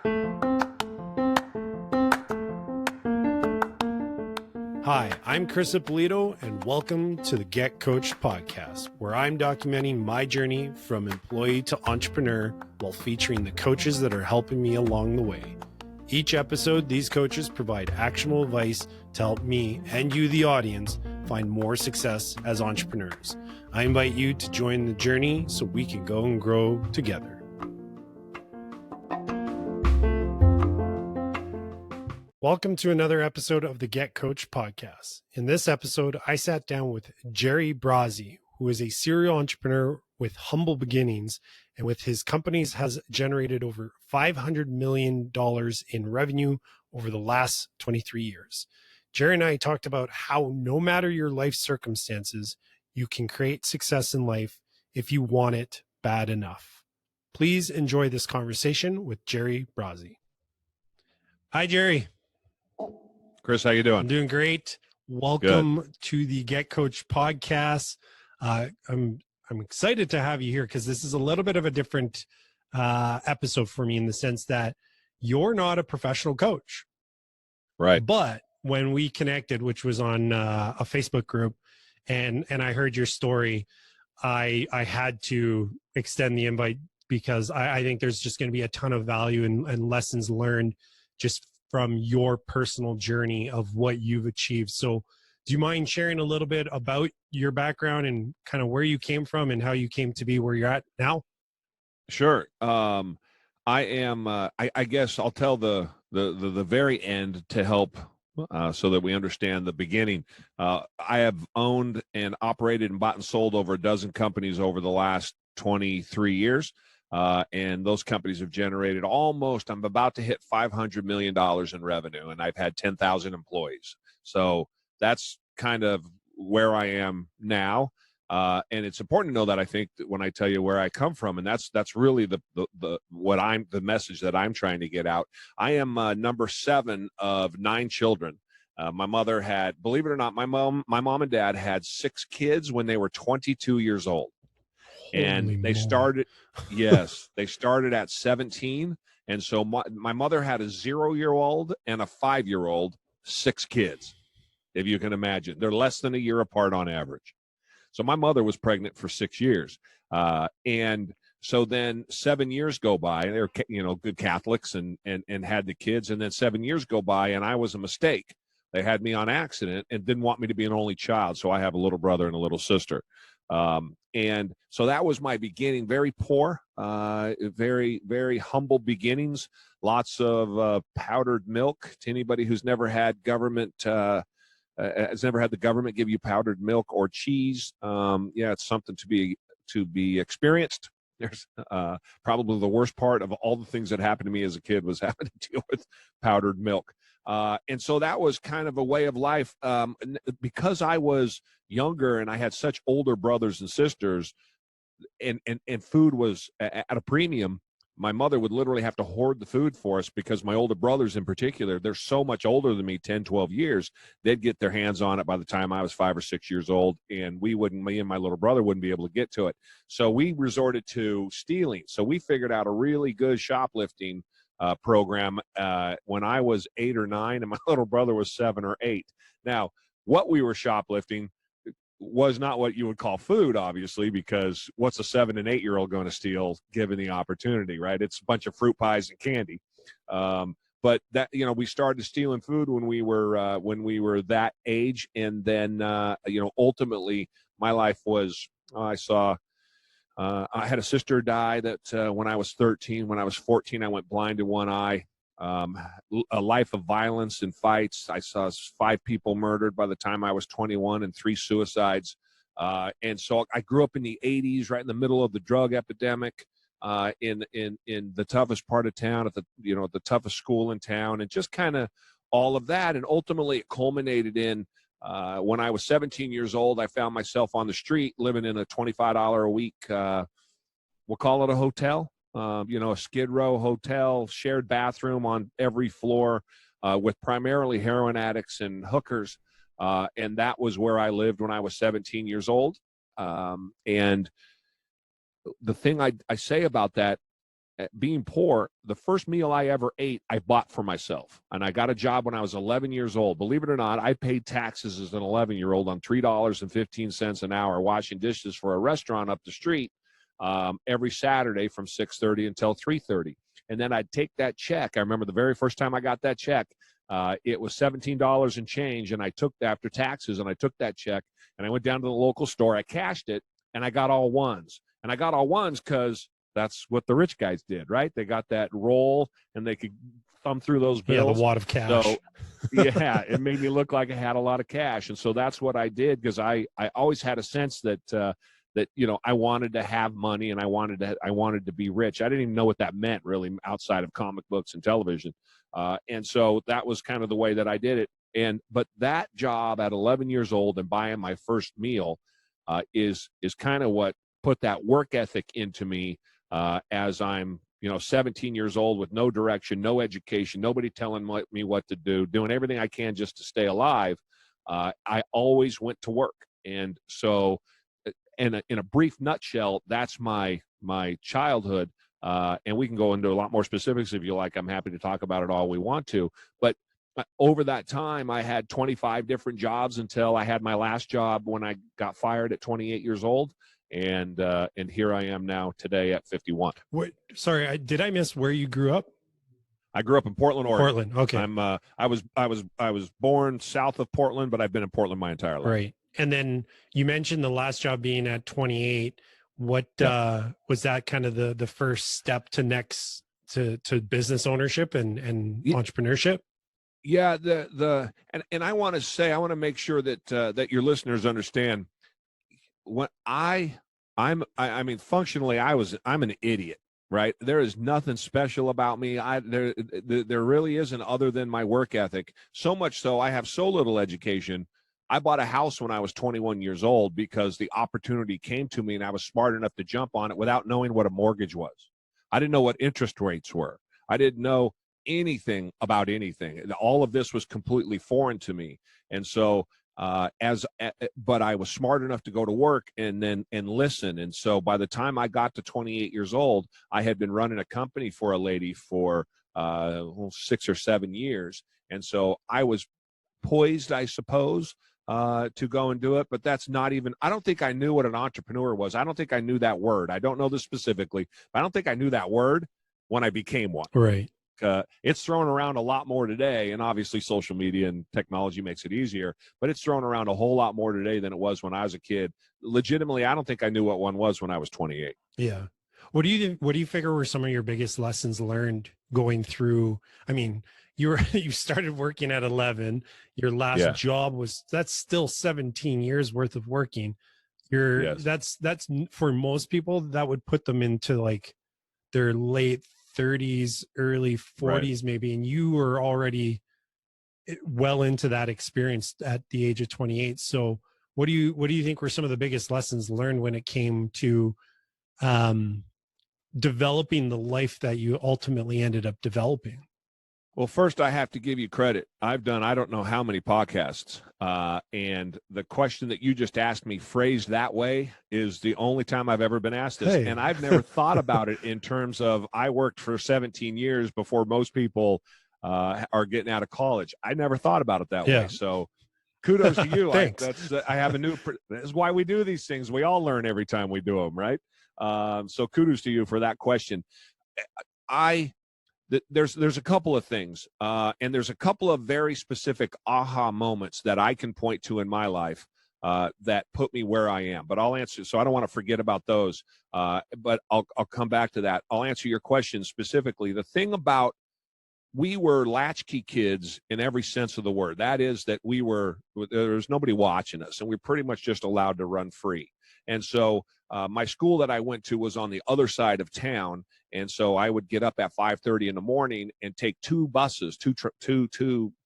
Hi, I'm Chris Ippolito, and welcome to the Get Coached podcast, where I'm documenting my journey from employee to entrepreneur while featuring the coaches that are helping me along the way. Each episode, these coaches provide actionable advice to help me and you, the audience, find more success as entrepreneurs. I invite you to join the journey so we can go and grow together. Welcome to another episode of the Get Coached podcast. In this episode, I sat down with Jerry Brazie, who is a serial entrepreneur with humble beginnings, and with his companies has generated over $500 million in revenue over the last 23 years. Jerry and I talked about how no matter your life circumstances, you can create success in life if you want it bad enough. Please enjoy this conversation with Jerry Brazie. Hi, Jerry. Chris, how you doing? I'm doing great. Welcome to the Get Coached podcast. I'm excited to have you here because this is a little bit of a different episode for me in the sense that you're not a professional coach. Right. But when we connected, which was on a Facebook group, and I heard your story, I had to extend the invite because I think there's just going to be a ton of value and lessons learned just from your personal journey of what you've achieved. So do you mind sharing a little bit about your background and kind of where you came from and how you came to be where you're at now? Sure. I guess I'll tell the very end to help so that we understand the beginning. I have owned and operated and bought and sold over a dozen companies over the last 23 years. And those companies have generated I'm about to hit $500 million in revenue, and I've had 10,000 employees. So that's kind of where I am now. And it's important to know that, I think, that when I tell you where I come from, and that's really the message that I'm trying to get out. I am number 7 of 9 children. My mother had, believe it or not, my mom and dad had 6 kids when they were 22 years old. And they started at 17. And so my mother had a 0-year-old and a 5-year-old, 6 kids, if you can imagine. They're less than a year apart on average. So my mother was pregnant for 6 years. And so then 7 years go by, and they're, good Catholics and had the kids. And then 7 years go by, and I was a mistake. They had me on accident and didn't want me to be an only child. So I have a little brother and a little sister. And so that was my beginning, very poor, very, very humble beginnings, lots of powdered milk. To anybody who's never had the government give you powdered milk or cheese. It's something to be experienced. There's probably the worst part of all the things that happened to me as a kid was having to deal with powdered milk. And so that was kind of a way of life. Because I was younger and I had such older brothers and sisters, and food was at a premium, my mother would literally have to hoard the food for us because my older brothers in particular, they're so much older than me, 10, 12 years, they'd get their hands on it by the time I was 5 or 6 years old, and me and my little brother wouldn't be able to get to it. So we resorted to stealing. So we figured out a really good shoplifting program when I was 8 or 9 and my little brother was 7 or 8. Now, what we were shoplifting was not what you would call food, obviously, because what's a 7 and 8-year-old going to steal given the opportunity, right? It's a bunch of fruit pies and candy. But that, we started stealing food when we were that age. And then, ultimately my life was, I had a sister die that when I was 13. When I was 14, I went blind in one eye. A life of violence and fights. I saw 5 people murdered by the time I was 21 and 3 suicides. And so I grew up in the 80s, right in the middle of the drug epidemic, in the toughest part of town, at the toughest school in town, and just kind of all of that. And ultimately it culminated in when I was 17 years old, I found myself on the street living in a $25 a week, we'll call it a hotel. A Skid Row hotel, shared bathroom on every floor, with primarily heroin addicts and hookers. And that was where I lived when I was 17 years old. And the thing I say about that being poor, the first meal I ever ate, I bought for myself. And I got a job when I was 11 years old. Believe it or not, I paid taxes as an 11-year-old on $3.15 an hour washing dishes for a restaurant up the street every Saturday from 6:30 until 3:30. And then I'd take that check. I remember the very first time I got that check, it was $17 and change. And I took, after taxes, and I took that check and I went down to the local store. I cashed it and I got all ones. And I got all ones because that's what the rich guys did, right? They got that roll and they could thumb through those bills. Yeah, the wad of cash. So, yeah, it made me look like I had a lot of cash. And so that's what I did, because I always had a sense that that, you know, I wanted to have money and I wanted to be rich. I didn't even know what that meant really outside of comic books and television. And so that was kind of the way that I did it. But that job at 11 years old and buying my first meal is kind of what put that work ethic into me as I'm, 17 years old with no direction, no education, nobody telling me what to do, doing everything I can just to stay alive. I always went to work. And so in a brief nutshell, that's my childhood. And we can go into a lot more specifics if you like. I'm happy to talk about it all we want to. But over that time, I had 25 different jobs until I had my last job when I got fired at 28 years old. And here I am now today at 51. Sorry, did I miss where you grew up? I grew up in Portland, Oregon. Portland, okay. I was born south of Portland, but I've been in Portland my entire life. Right. And then you mentioned the last job being at 28. What was that kind of the first step to business ownership and entrepreneurship? Yeah, and I want to make sure that that your listeners understand. When I mean, functionally, I'm an idiot, right? There is nothing special about me. There really isn't, other than my work ethic. So much so, I have so little education. I bought a house when I was 21 years old because the opportunity came to me and I was smart enough to jump on it without knowing what a mortgage was. I didn't know what interest rates were. I didn't know anything about anything. All of this was completely foreign to me. And so, but I was smart enough to go to work and listen. And so by the time I got to 28 years old, I had been running a company for a lady for 6 or 7 years. And so I was poised, I suppose, to go and do it. But that's not even, I don't think I knew what an entrepreneur was. I don't think I knew that word. I don't know this specifically, but I don't think I knew that word when I became one. Right. It's thrown around a lot more today, and obviously social media and technology makes it easier, but it's thrown around a whole lot more today than it was when I was a kid. Legitimately, I don't think I knew what one was when I was 28. Yeah. What do you figure were some of your biggest lessons learned going through? I mean, you started working at 11. Your last job that's still 17 years worth of working. That's for most people, that would put them into like their late 30s, early 40s, maybe. And you were already well into that experience at the age of 28. So what do you think were some of the biggest lessons learned when it came to developing the life that you ultimately ended up developing? Well, first, I have to give you credit. I've done, I don't know how many podcasts, and the question that you just asked me phrased that way is the only time I've ever been asked this. Hey. And I've never thought about it in terms of, I worked for 17 years before most people are getting out of college. I never thought about it that way. So kudos to you. Thanks. I have this is why we do these things. We all learn every time we do them, right? So kudos to you for that question. There's a couple of things, and there's a couple of very specific aha moments that I can point to in my life that put me where I am. But I'll answer, so I don't want to forget about those. But I'll come back to that. I'll answer your question specifically. The thing about, we were latchkey kids in every sense of the word. That is that there was nobody watching us, and we were pretty much just allowed to run free. And so my school that I went to was on the other side of town. And so I would get up at 5:30 in the morning and take two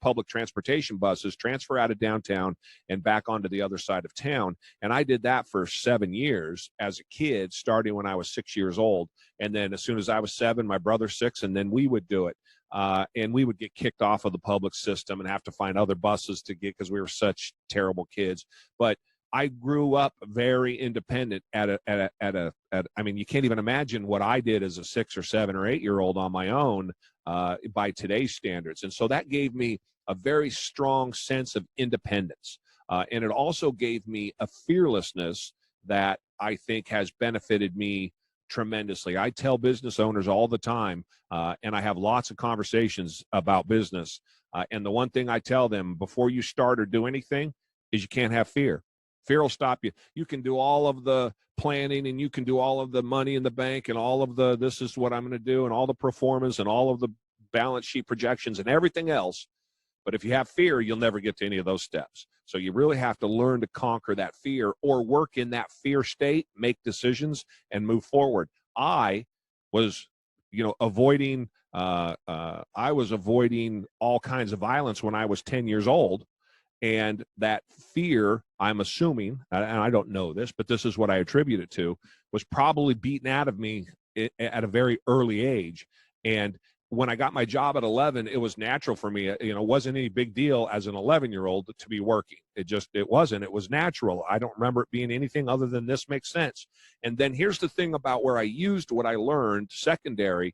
public transportation buses, transfer out of downtown and back onto the other side of town. And I did that for 7 years as a kid, starting when I was 6 years old. And then as soon as I was 7, my brother 6, and then we would do it. And we would get kicked off of the public system and have to find other buses to get, because we were such terrible kids. But I grew up very independent I mean, you can't even imagine what I did as a 6 or 7 or 8-year-old on my own by today's standards. And so that gave me a very strong sense of independence. And it also gave me a fearlessness that I think has benefited me tremendously. I tell business owners all the time, and I have lots of conversations about business. And the one thing I tell them before you start or do anything is you can't have fear. Fear will stop you. You can do all of the planning, and you can do all of the money in the bank, and all of the this is what I'm going to do, and all the performance, and all of the balance sheet projections, and everything else. But if you have fear, you'll never get to any of those steps. So you really have to learn to conquer that fear, or work in that fear state, make decisions, and move forward. I was, avoiding. I was avoiding all kinds of violence when I was 10 years old. And that fear, I'm assuming, and I don't know this, but this is what I attribute it to, was probably beaten out of me at a very early age. And when I got my job at 11, it was natural for me. It wasn't any big deal as an 11-year-old to be working. It wasn't. It was natural. I don't remember it being anything other than this makes sense. And then here's the thing about where I used what I learned secondary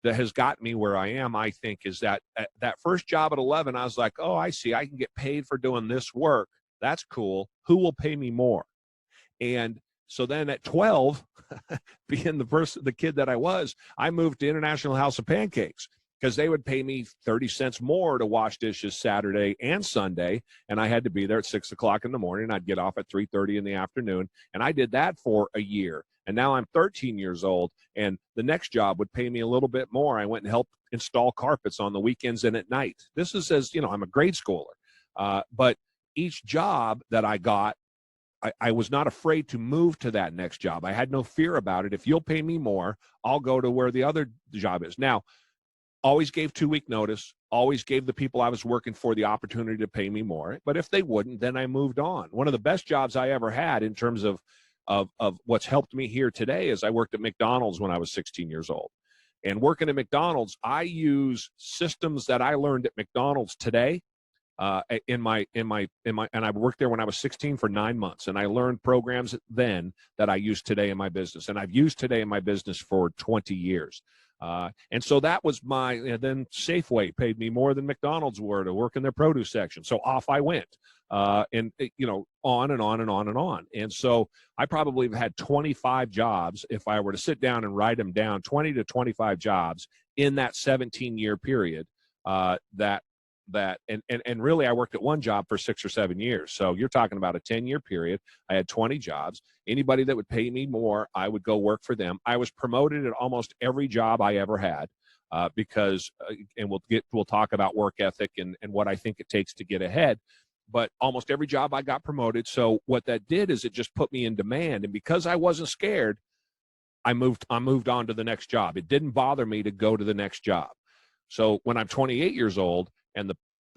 that has got me where I am, I think, is that that first job at 11, I was like, oh, I see. I can get paid for doing this work. That's cool. Who will pay me more? And so then at 12, being the kid that I was, I moved to International House of Pancakes because they would pay me 30 cents more to wash dishes Saturday and Sunday. And I had to be there at 6 o'clock in the morning. I'd get off at 3:30 in the afternoon. And I did that for a year. And now I'm 13 years old, and the next job would pay me a little bit more. I went and helped install carpets on the weekends and at night. This is I'm a grade schooler. But each job that I got, I was not afraid to move to that next job. I had no fear about it. If you'll pay me more, I'll go to where the other job is. Now, always gave 2-week notice, always gave the people I was working for the opportunity to pay me more. But if they wouldn't, then I moved on. One of the best jobs I ever had in terms of what's helped me here today is I worked at McDonald's when I was 16 years old. And working at McDonald's, I use systems that I learned at McDonald's today and I worked there when I was 16 for 9 months. And I learned programs then that I use today in my business. And I've used today in my business for 20 years. And so that was then Safeway paid me more than McDonald's were to work in their produce section. So off I went, and on and on and on and on. And so I probably have had 25 jobs, if I were to sit down and write them down, 20 to 25 jobs in that 17-year period, and really I worked at one job for 6 or 7 years. So you're talking about a 10-year period. I had 20 jobs. Anybody that would pay me more, I would go work for them. I was promoted at almost every job I ever had because, and we'll talk about work ethic and what I think it takes to get ahead. But almost every job I got promoted. So what that did is it just put me in demand. And because I wasn't scared, I moved on to the next job. It didn't bother me to go to the next job. So when I'm 28 years old,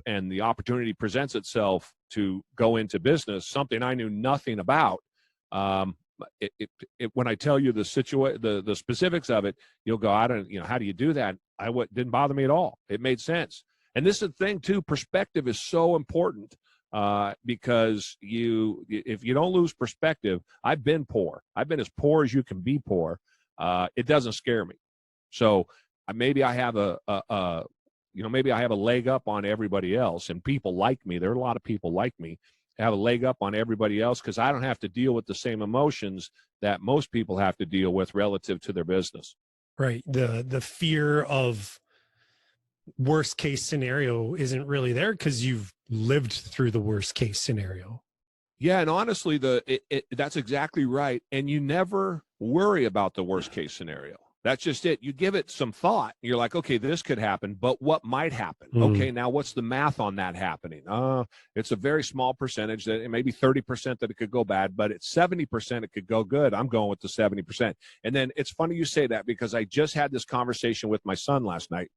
and the opportunity presents itself to go into business, something I knew nothing about. When I tell you the specifics of it, you'll go, I don't, how do you do that? Didn't bother me at all. It made sense. And this is the thing too. Perspective is so important because if you don't lose perspective, I've been poor. I've been as poor as you can be poor. It doesn't scare me. So maybe I have maybe I have a leg up on everybody else, and people like me. There are a lot of people like me. I have a leg up on everybody else because I don't have to deal with the same emotions that most people have to deal with relative to their business. Right. The fear of worst case scenario isn't really there because you've lived through the worst case scenario. Yeah, and honestly, that's exactly right. And you never worry about the worst case scenario. That's just it. You give it some thought. You're like, okay, this could happen, but what might happen? Okay, now what's the math on that happening? It's a very small percentage that it may be 30% that it could go bad, but it's 70% it could go good. I'm going with the 70%. And then it's funny you say that because I just had this conversation with my son last night.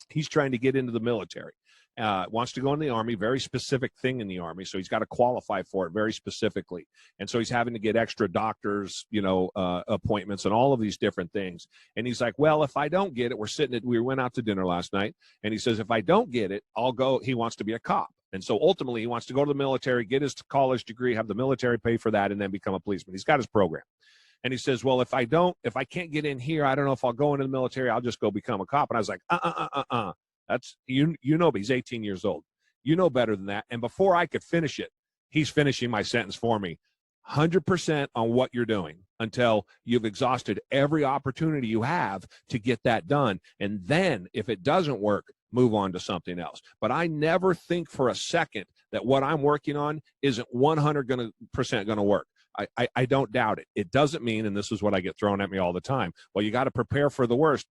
He's trying to get into the military. Wants to go in the Army, very specific thing in the Army. So he's got to qualify for it very specifically. And so he's having to get extra doctors, appointments and all of these different things. And he's like, well, if I don't get it, we went out to dinner last night. And he says, if I don't get it, I'll go. He wants to be a cop. And so ultimately he wants to go to the military, get his college degree, have the military pay for that, and then become a policeman. He's got his program. And he says, well, if I can't get in here, I don't know if I'll go into the military. I'll just go become a cop. And I was like, that's, you know, but he's 18 years old. You know better than that. And before I could finish it, he's finishing my sentence for me. 100% on what you're doing until you've exhausted every opportunity you have to get that done. And then if it doesn't work, move on to something else. But I never think for a second that what I'm working on isn't 100% going to work. I don't doubt it. It doesn't mean, and this is what I get thrown at me all the time, well, you got to prepare for the worst.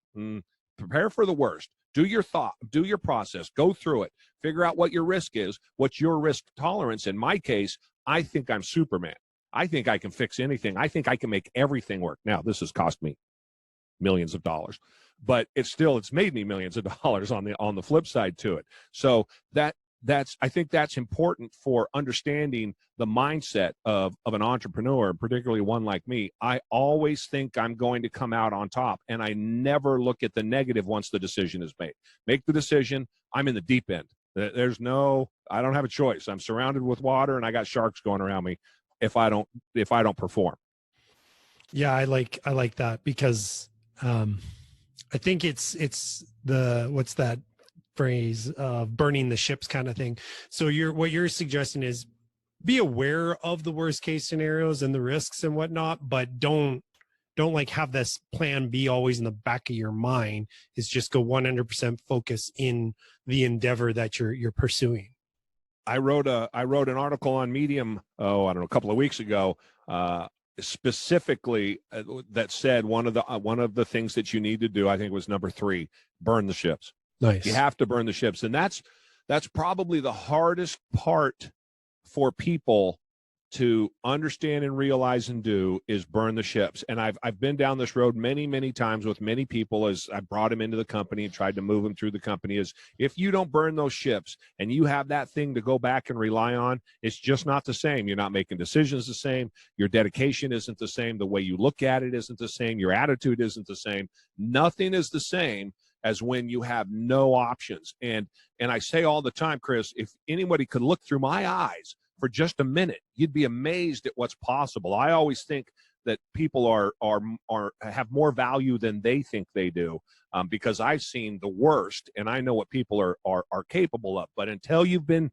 Prepare for the worst. Do your thought, do your process, go through it, figure out what your risk is, what's your risk tolerance. In my case, I think I'm Superman. I think I can fix anything. I think I can make everything work. Now, this has cost me millions of dollars, but it's made me millions of dollars on the flip side to it. So I think that's important for understanding the mindset of an entrepreneur, particularly one like me. I always think I'm going to come out on top, and I never look at the negative once the decision is made. Make the decision. I'm in the deep end. I don't have a choice. I'm surrounded with water, and I got sharks going around me if I don't perform. Yeah, I like that because I think it's what's that phrase of burning the ships kind of thing. So what you're suggesting is be aware of the worst case scenarios and the risks and whatnot, but don't like have this plan B always in the back of your mind. Is just go 100% focus in the endeavor that you're pursuing. I wrote an article on Medium, a couple of weeks ago, specifically that said one of the things that you need to do, I think it was number 3, burn the ships. Nice. You have to burn the ships, and that's probably the hardest part for people to understand and realize and do is burn the ships. And I've been down this road many, many times with many people as I brought them into the company and tried to move them through the company. Is if you don't burn those ships and you have that thing to go back and rely on, it's just not the same. You're not making decisions the same. Your dedication isn't the same. The way you look at it isn't the same. Your attitude isn't the same. Nothing is the same as when you have no options. And I say all the time, Chris, if anybody could look through my eyes for just a minute, you'd be amazed at what's possible. I always think that people have more value than they think they do, because I've seen the worst and I know what people are capable of. But until you've been,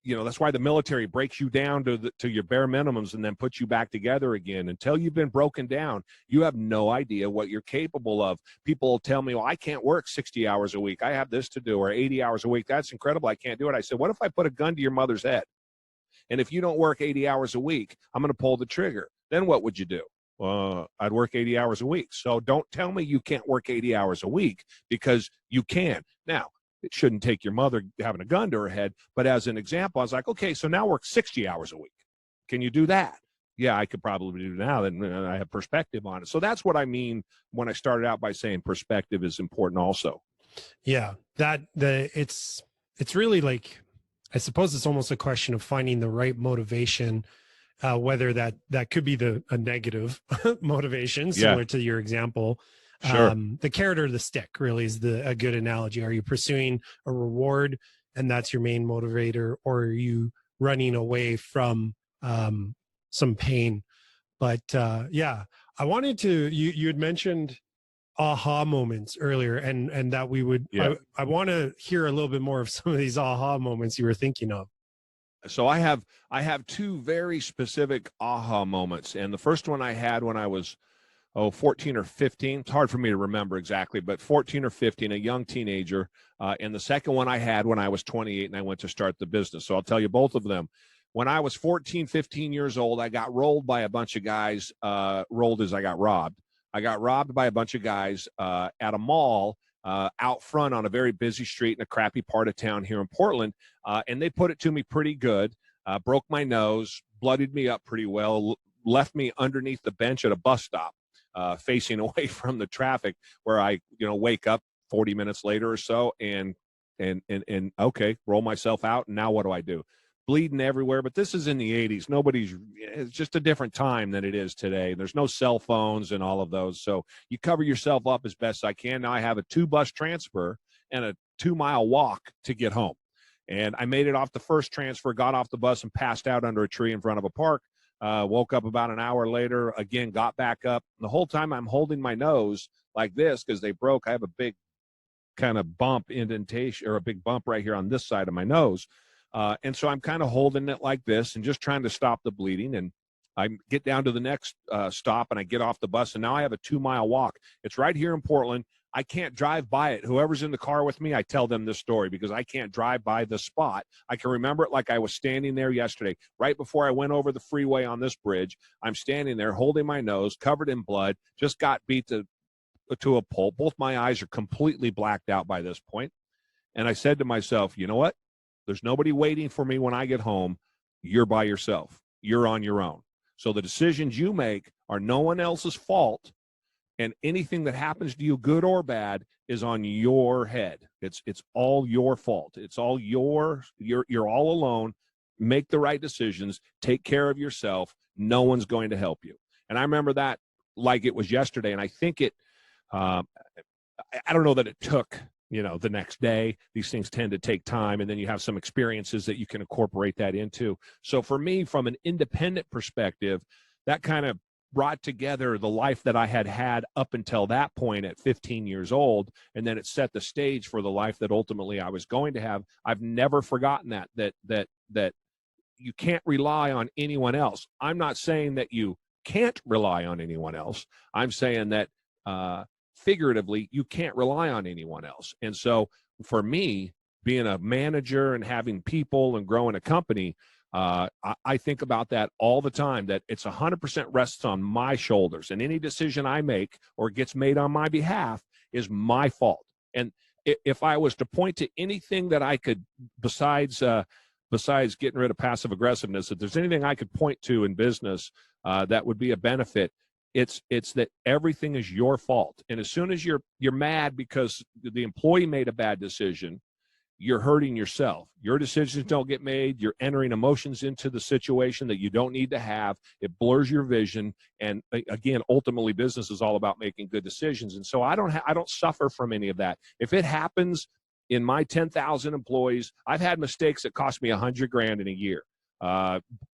that's why the military breaks you down to your bare minimums and then puts you back together again. Until you've been broken down, you have no idea what you're capable of. People will tell me, well, I can't work 60 hours a week. I have this to do, or 80 hours a week. That's incredible. I can't do it. I said, what if I put a gun to your mother's head? And if you don't work 80 hours a week, I'm going to pull the trigger. Then what would you do? I'd work 80 hours a week. So don't tell me you can't work 80 hours a week, because you can. Now, it shouldn't take your mother having a gun to her head. But as an example, I was like, okay, so now work 60 hours a week. Can you do that? Yeah, I could probably do now. Then I have perspective on it. So that's what I mean when I started out by saying perspective is important also. Yeah, it's really like, I suppose it's almost a question of finding the right motivation, whether that could be a negative motivation, similar to your example. Sure. The carrot or the stick really is a good analogy. Are you pursuing a reward and that's your main motivator, or are you running away from some pain? But yeah, I wanted to, you had mentioned aha moments earlier, and that we would, I want to hear a little bit more of some of these aha moments you were thinking of. So I have 2 very specific aha moments. And the first one I had when I was 14 or 15. It's hard for me to remember exactly, but 14 or 15, a young teenager. And the second one I had when I was 28 and I went to start the business. So I'll tell you both of them. When I was 14, 15 years old, I got rolled by a bunch of guys, rolled as I got robbed. I got robbed by a bunch of guys at a mall out front on a very busy street in a crappy part of town here in Portland. And they put it to me pretty good, broke my nose, bloodied me up pretty well, left me underneath the bench at a bus stop. Facing away from the traffic, where I, wake up 40 minutes later or so and okay, roll myself out. And now what do? Bleeding everywhere. But this is in the 80s. It's just a different time than it is today. There's no cell phones and all of those. So you cover yourself up as best I can. Now I have a 2-bus transfer and a 2-mile walk to get home. And I made it off the first transfer, got off the bus and passed out under a tree in front of a park. Woke up about an hour later, again, got back up. The whole time I'm holding my nose like this because they broke. I have a big kind of bump indentation, or a big bump right here on this side of my nose. And so I'm kind of holding it like this and just trying to stop the bleeding. And I get down to the next stop and I get off the bus. And now I have a 2-mile walk. It's right here in Portland. I can't drive by it. Whoever's in the car with me, I tell them this story because I can't drive by the spot. I can remember it like I was standing there yesterday, right before I went over the freeway on this bridge. I'm standing there holding my nose, covered in blood, just got beat to a pulp. Both my eyes are completely blacked out by this point. And I said to myself, you know what? There's nobody waiting for me when I get home. You're by yourself. You're on your own. So the decisions you make are no one else's fault. And anything that happens to you, good or bad, is on your head. It's all your fault. It's all you're all alone. Make the right decisions. Take care of yourself. No one's going to help you. And I remember that like it was yesterday. And I think I don't know that it took, the next day. These things tend to take time. And then you have some experiences that you can incorporate that into. So for me, from an independent perspective, that kind of brought together the life that I had up until that point at 15 years old. And then it set the stage for the life that ultimately I was going to have. I've never forgotten that you can't rely on anyone else. I'm not saying that you can't rely on anyone else. I'm saying that figuratively, you can't rely on anyone else. And so for me, being a manager and having people and growing a company, I think about that all the time, that it's 100% rests on my shoulders, and any decision I make or gets made on my behalf is my fault. And if I was to point to anything that I could, besides getting rid of passive aggressiveness, if there's anything I could point to in business that would be a benefit, it's that everything is your fault. And as soon as you're mad because the employee made a bad decision, you're hurting yourself. Your decisions don't get made. You're entering emotions into the situation that you don't need to have. It blurs your vision. And again, ultimately, business is all about making good decisions. And so I don't suffer from any of that. If it happens in my 10,000 employees, I've had mistakes that cost me $100,000 in a year,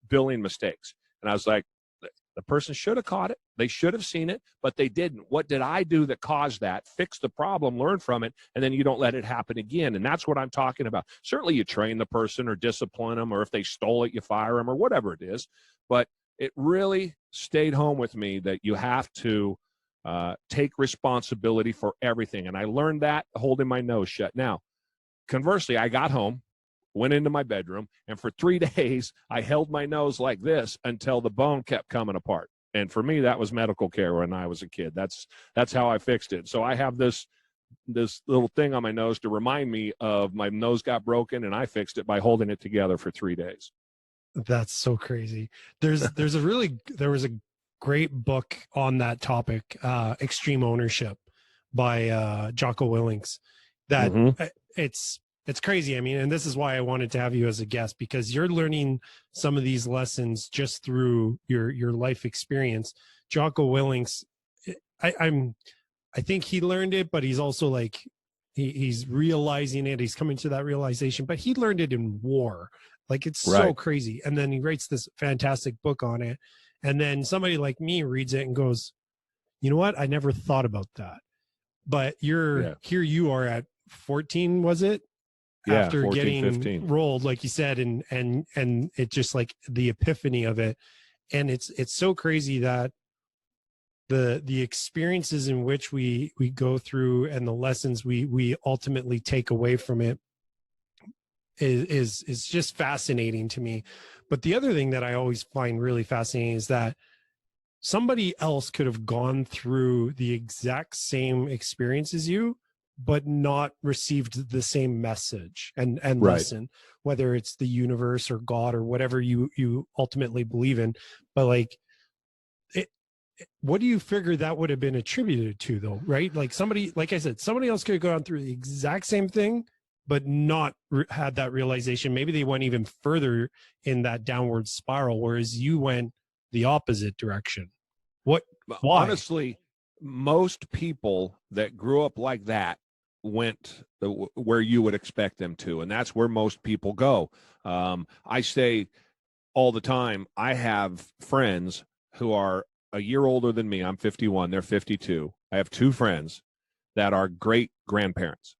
billing mistakes. And I was like, the person should have caught it. They should have seen it, but they didn't. What did I do that caused that? Fix the problem, learn from it, and then you don't let it happen again. And that's what I'm talking about. Certainly you train the person or discipline them, or if they stole it, you fire them, or whatever it is. But it really stayed home with me that you have to take responsibility for everything. And I learned that holding my nose shut. Now, conversely, I got home, went into my bedroom, and for 3 days, I held my nose like this until the bone kept coming apart. And for me, that was medical care when I was a kid. That's how I fixed it. So I have this little thing on my nose to remind me of my nose got broken, and I fixed it by holding it together for 3 days. That's so crazy. There was a great book on that topic, Extreme Ownership by Jocko Willings, that it's crazy. I mean, and this is why I wanted to have you as a guest, because you're learning some of these lessons just through your life experience. Jocko Willings, I think he learned it, but he's also like, he's realizing it. He's coming to that realization, but he learned it in war. Like, it's so crazy. And then he writes this fantastic book on it. And then somebody like me reads it and goes, you know what? I never thought about that. But here you are at 14, was it? After 14, getting 15. rolled, like you said, and it just like the epiphany of it. And it's so crazy that the experiences in which we go through and the lessons we ultimately take away from it is just fascinating to me. But the other thing that I always find really fascinating is that somebody else could have gone through the exact same experience as you, but not received the same message and lesson, whether it's the universe or God or whatever you ultimately believe in. But like, what do you figure that would have been attributed to, though? Right? Like, somebody, like I said, somebody else could have gone through the exact same thing, but not had that realization. Maybe they went even further in that downward spiral, whereas you went the opposite direction. Why? Honestly, most people that grew up like that went where you would expect them to, and that's where most people go. I say all the time, I have friends who are a year older than me. I'm 51, they're 52. I have two friends that are great grandparents.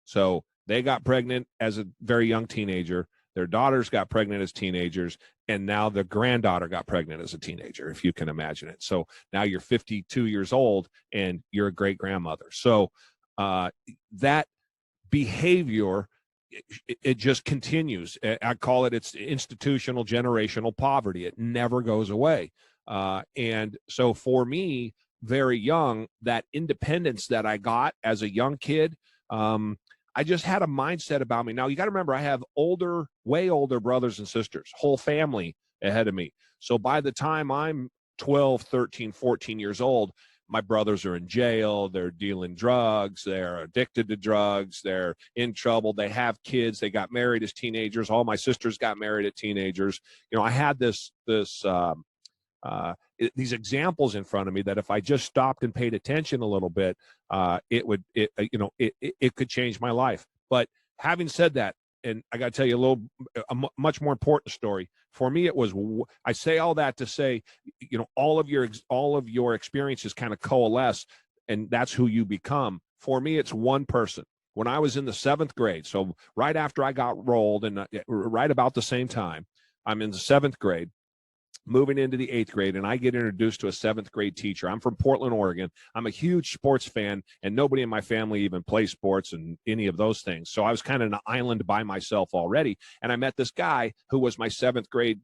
So they got pregnant as a very young teenager. Their daughters got pregnant as teenagers, and now the granddaughter got pregnant as a teenager, if you can imagine it. So now you're 52 years old and you're a great grandmother. So that behavior, it just continues. I call it, it's institutional generational poverty. It never goes away. And so for me, very young, that independence that I got as a young kid, I just had a mindset about me. Now, you got to remember, I have older, way older brothers and sisters, whole family ahead of me. So by the time I'm 12, 13, 14 years old, my brothers are in jail, they're dealing drugs, they're addicted to drugs, they're in trouble, they have kids, they got married as teenagers, all my sisters got married at teenagers. You know, I had these examples in front of me that if I just stopped and paid attention a little bit, it could change my life. But having said that, and I got to tell you a much more important story. For me, it was, I say all that to say, you know, all of your experiences kind of coalesce, and that's who you become. For me, it's one person. When I was in the 7th grade, so right after I got rolled, and right about the same time, I'm in the 7th grade, moving into the 8th grade, and I get introduced to a 7th grade teacher. I'm from Portland, Oregon. I'm a huge sports fan, and nobody in my family even plays sports and any of those things. So I was kind of an island by myself already. And I met this guy who was my 7th grade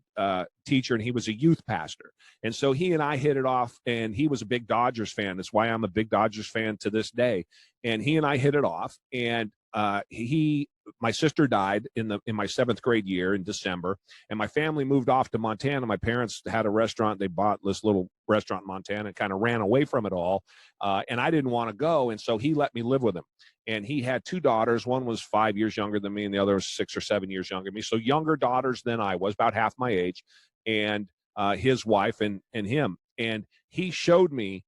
teacher, and he was a youth pastor. And so he and I hit it off, and he was a big Dodgers fan. That's why I'm a big Dodgers fan to this day. And he and I hit it off, and my sister died in my 7th grade year in December, and my family moved off to Montana. My parents had a restaurant. They bought this little restaurant in Montana and kind of ran away from it all. And I didn't want to go. And so he let me live with him. And he had 2 daughters. One was 5 years younger than me, and the other was 6 or 7 years younger than me. So younger daughters than I was, about half my age, and his wife and him. And he showed me,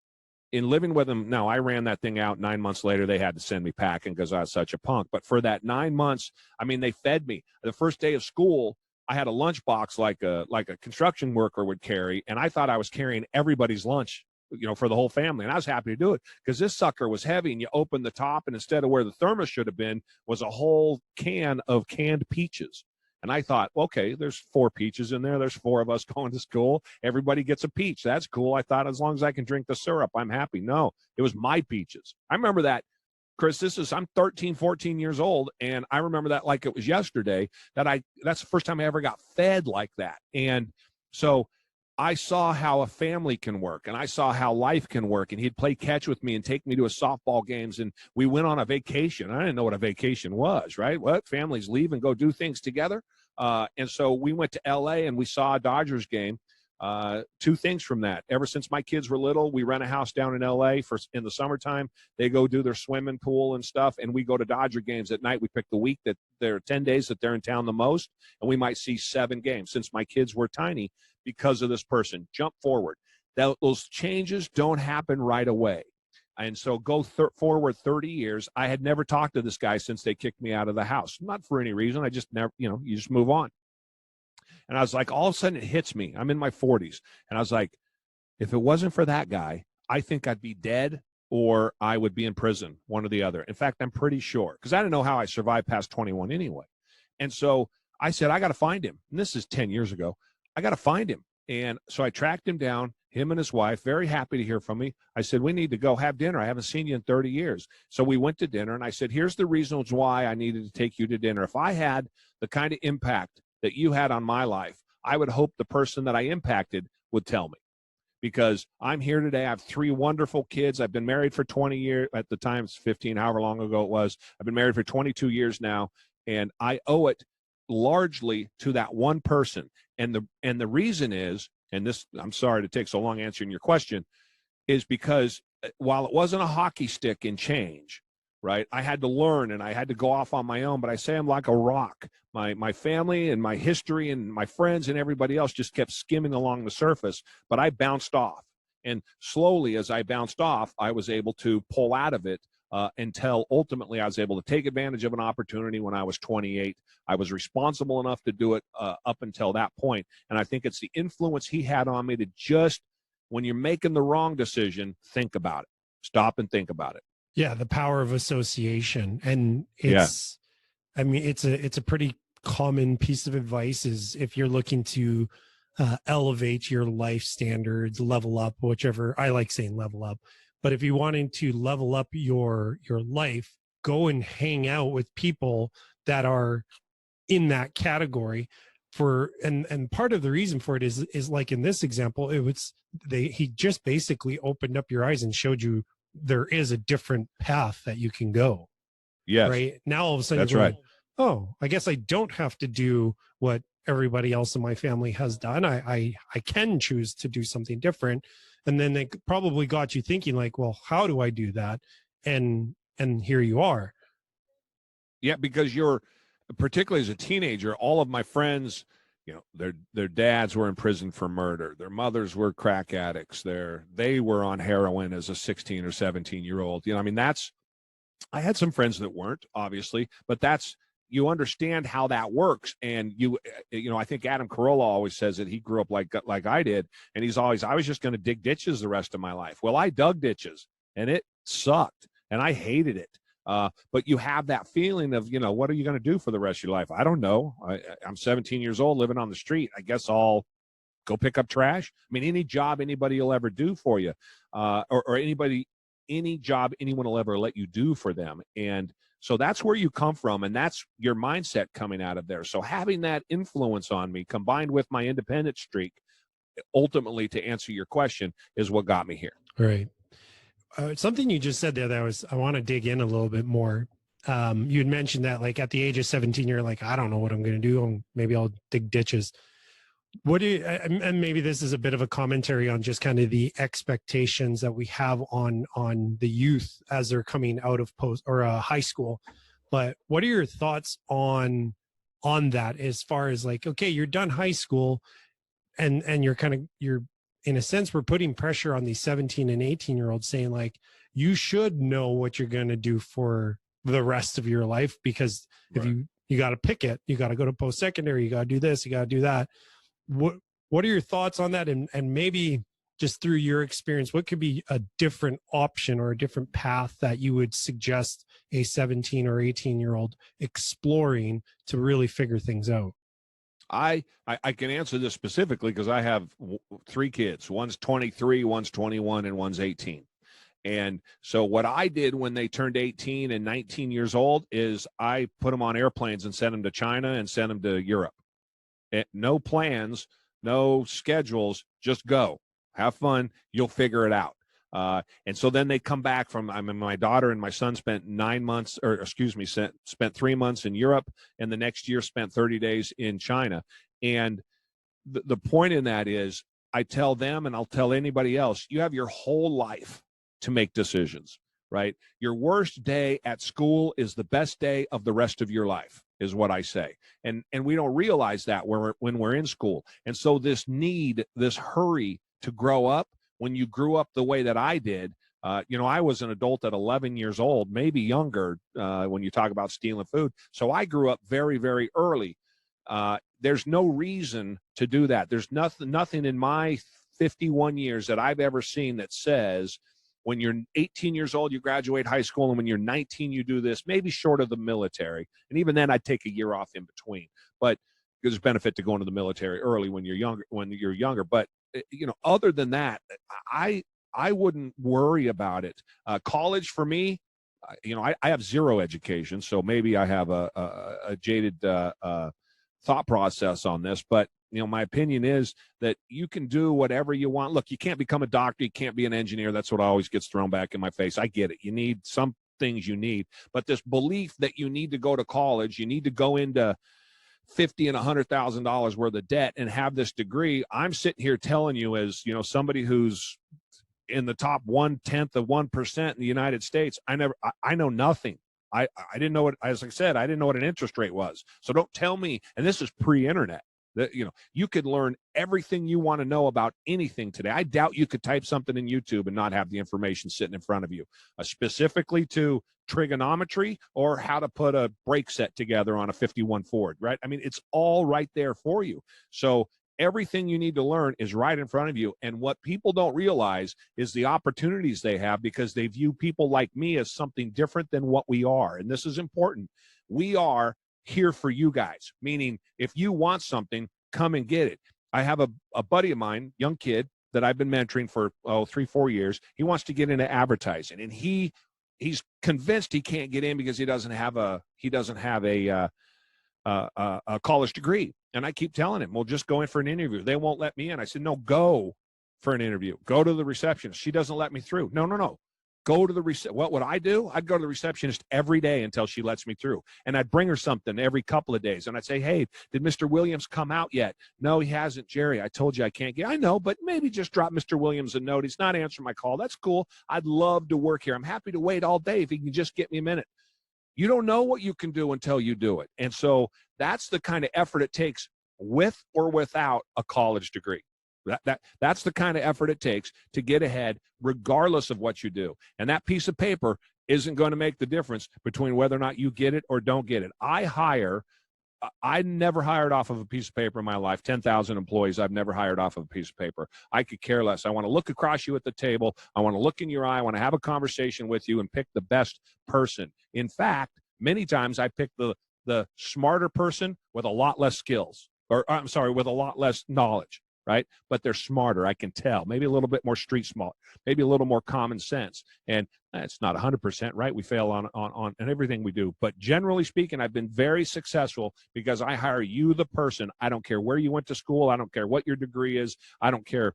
in living with them. Now, I ran that thing out. 9 months later, they had to send me packing because I was such a punk. But for that 9 months, I mean, they fed me. The first day of school, I had a lunchbox like a construction worker would carry, and I thought I was carrying everybody's lunch, you know, for the whole family. And I was happy to do it because this sucker was heavy, and you open the top, and instead of where the thermos should have been was a whole can of canned peaches. And I thought, okay, there's 4 peaches in there. There's 4 of us going to school. Everybody gets a peach. That's cool. I thought as long as I can drink the syrup, I'm happy. No, it was my peaches. I remember that, Chris. I'm 13, 14 years old, and I remember that like it was yesterday. That's the first time I ever got fed like that. And so I saw how a family can work, and I saw how life can work. And he'd play catch with me and take me to his softball games, and we went on a vacation. I didn't know what a vacation was, right? What? Families leave and go do things together. And so we went to L.A. and we saw a Dodgers game. 2 things from that. Ever since my kids were little, we rent a house down in L.A. in the summertime. They go do their swimming pool and stuff, and we go to Dodger games at night. We pick the week that there are 10 days that they're in town the most, and we might see 7 games. Since my kids were tiny, because of this person. Jump forward. Those changes don't happen right away. And so go forward 30 years. I had never talked to this guy since they kicked me out of the house. Not for any reason. I just never, you just move on. And I was like, all of a sudden it hits me. I'm in my 40s. And I was like, if it wasn't for that guy, I think I'd be dead or I would be in prison, one or the other. In fact, I'm pretty sure, because I didn't know how I survived past 21 anyway. And so I said, I got to find him. And this is 10 years ago. I got to find him. And so I tracked him down, him and his wife, very happy to hear from me. I said, we need to go have dinner. I haven't seen you in 30 years. So we went to dinner, and I said, here's the reasons why I needed to take you to dinner. If I had the kind of impact that you had on my life, I would hope the person that I impacted would tell me. Because I'm here today. I have 3 wonderful kids. I've been married for 20 years. At the time, it's 15, however long ago it was. I've been married for 22 years now, and I owe it largely to that one person. And the reason is, and this, I'm sorry to take so long answering your question, is because while it wasn't a hockey stick in change, right, I had to learn and I had to go off on my own. But I say I'm like a rock. My family and my history and my friends and everybody else just kept skimming along the surface, but I bounced off. And slowly, as I bounced off, I was able to pull out of it until ultimately I was able to take advantage of an opportunity when I was 28. I was responsible enough to do it up until that point. And I think it's the influence he had on me to just, when you're making the wrong decision, think about it. Stop and think about it. Yeah, the power of association. And Yeah. I mean, it's a pretty common piece of advice is if you're looking to elevate your life standards, level up, whichever I like saying level up. But if you're wanting to level up your life, go and hang out with people that are in that category for and part of the reason for it is like in this example, it was he just basically opened up your eyes and showed you there is a different path that you can go. Yes, Right now all of a sudden that's you're right. going, oh, I guess I don't have to do what everybody else in my family has done. I can choose to do something different. And then it probably got you thinking like, well, how do I do that? And here you are. Yeah, because you're, particularly as a teenager, all of my friends, their dads were in prison for murder, their mothers were crack addicts, they were on heroin as a 16 or 17-year-old. I mean, I had some friends that weren't, obviously, but you understand how that works. And I think Adam Carolla always says that he grew up like I did, and I was just going to dig ditches the rest of my life. Well, I dug ditches, and it sucked, and I hated it. But you have that feeling of, what are you going to do for the rest of your life? I don't know. I'm 17 years old, living on the street. I guess I'll go pick up trash. I mean, any job anybody will ever do for you, or any job anyone will ever let you do for them. And so that's where you come from, and that's your mindset coming out of there. So having that influence on me, combined with my independent streak, ultimately, to answer your question, is what got me here. Right. Something you just said there that I want to dig in a little bit more. You'd mentioned that like at the age of 17, you're like, I don't know what I'm going to do. Maybe I'll dig ditches. What do you, and maybe this is a bit of a commentary on just kind of the expectations that we have on the youth as they're coming out of post or high school. But what are your thoughts on that as far as like, okay, you're done high school and you're in a sense, we're putting pressure on these 17 and 18-year-olds saying like, you should know what you're going to do for the rest of your life, because if Right. you got to pick it, you got to go to post-secondary, you got to do this, you got to do that. What are your thoughts on that? And maybe just through your experience, what could be a different option or a different path that you would suggest a 17 or 18-year-old exploring to really figure things out? I can answer this specifically because I have three kids. One's 23, one's 21, and one's 18. And so what I did when they turned 18 and 19 years old is I put them on airplanes and sent them to China and sent them to Europe. No plans, no schedules, just go. Have fun. You'll figure it out. And so then they come back my daughter and my son spent 9 months, spent 3 months in Europe, and the next year spent 30 days in China. And the point in that is I tell them, and I'll tell anybody else, you have your whole life to make decisions, right? Your worst day at school is the best day of the rest of your life, is what I say. And we don't realize that when we're in school. And so this hurry to grow up, when you grew up the way that I did, I was an adult at 11 years old, maybe younger, when you talk about stealing food. So I grew up very, very early. There's no reason to do that. There's nothing in my 51 years that I've ever seen that says when you're 18 years old, you graduate high school, and when you're 19, you do this, maybe short of the military. And even then, I'd take a year off in between. But there's benefit to going to the military early when you're younger. But, other than that, I wouldn't worry about it. College for me, I have zero education, so maybe I have a jaded thought process on this, but my opinion is that you can do whatever you want. Look, you can't become a doctor, you can't be an engineer. That's what always gets thrown back in my face. I get it. You need some things, but this belief that you need to go to college, you need to go into $50,000 and $100,000 worth of debt and have this degree. I'm sitting here telling you, as somebody who's in the top 1/10 of 1% in the United States, I know nothing. I didn't know what, as I said, I didn't know what an interest rate was. So don't tell me, and this is pre-internet. You could learn everything you want to know about anything today. I doubt you could type something in YouTube and not have the information sitting in front of you, specifically to trigonometry or how to put a brake set together on a 51 Ford, right? I mean, it's all right there for you. So everything you need to learn is right in front of you. And what people don't realize is the opportunities they have, because they view people like me as something different than what we are. And this is important. We are here for you guys, meaning if you want something, come and get it. I have a buddy of mine, young kid that I've been mentoring for 3-4 years. He wants to get into advertising, and he's convinced he can't get in because he doesn't have a college degree. And I keep telling him, well, just go in for an interview. They won't let me in. I said, no, go for an interview. Go to the receptionist. She doesn't let me through. No. Go to the what would I do? I'd go to the receptionist every day until she lets me through. And I'd bring her something every couple of days. And I'd say, hey, did Mr. Williams come out yet? No, he hasn't, Jerry. I told you I can't get. I know, but maybe just drop Mr. Williams a note. He's not answering my call. That's cool. I'd love to work here. I'm happy to wait all day if he can just get me a minute. You don't know what you can do until you do it. And so that's the kind of effort it takes with or without a college degree. That's the kind of effort it takes to get ahead, regardless of what you do. And that piece of paper isn't going to make the difference between whether or not you get it or don't get it. I never hired off of a piece of paper in my life. 10,000 employees, I've never hired off of a piece of paper. I could care less. I want to look across you at the table. I want to look in your eye. I want to have a conversation with you and pick the best person. In fact, many times I pick the smarter person with a lot less skills, with a lot less knowledge. Right? But they're smarter. I can tell. Maybe a little bit more street smart, maybe a little more common sense. And it's not 100% right. We fail on everything we do. But generally speaking, I've been very successful because I hire you, the person. I don't care where you went to school. I don't care what your degree is. I don't care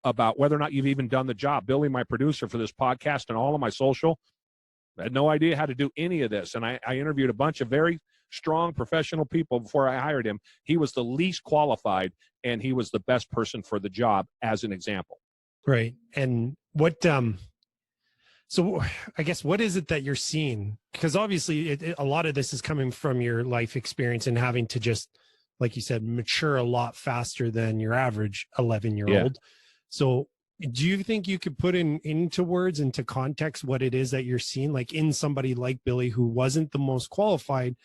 about whether or not you've even done the job. Billy, my producer for this podcast and all of my social, I had no idea how to do any of this. And I interviewed a bunch of very strong professional people before I hired him. He was the least qualified, and he was the best person for the job, as an example. Right. And what, so I guess, what is it that you're seeing? Because obviously a lot of this is coming from your life experience and having to just, like you said, mature a lot faster than your average 11-year-old. So do you think you could put into words, into context, what it is that you're seeing, like in somebody like Billy, who wasn't the most qualified,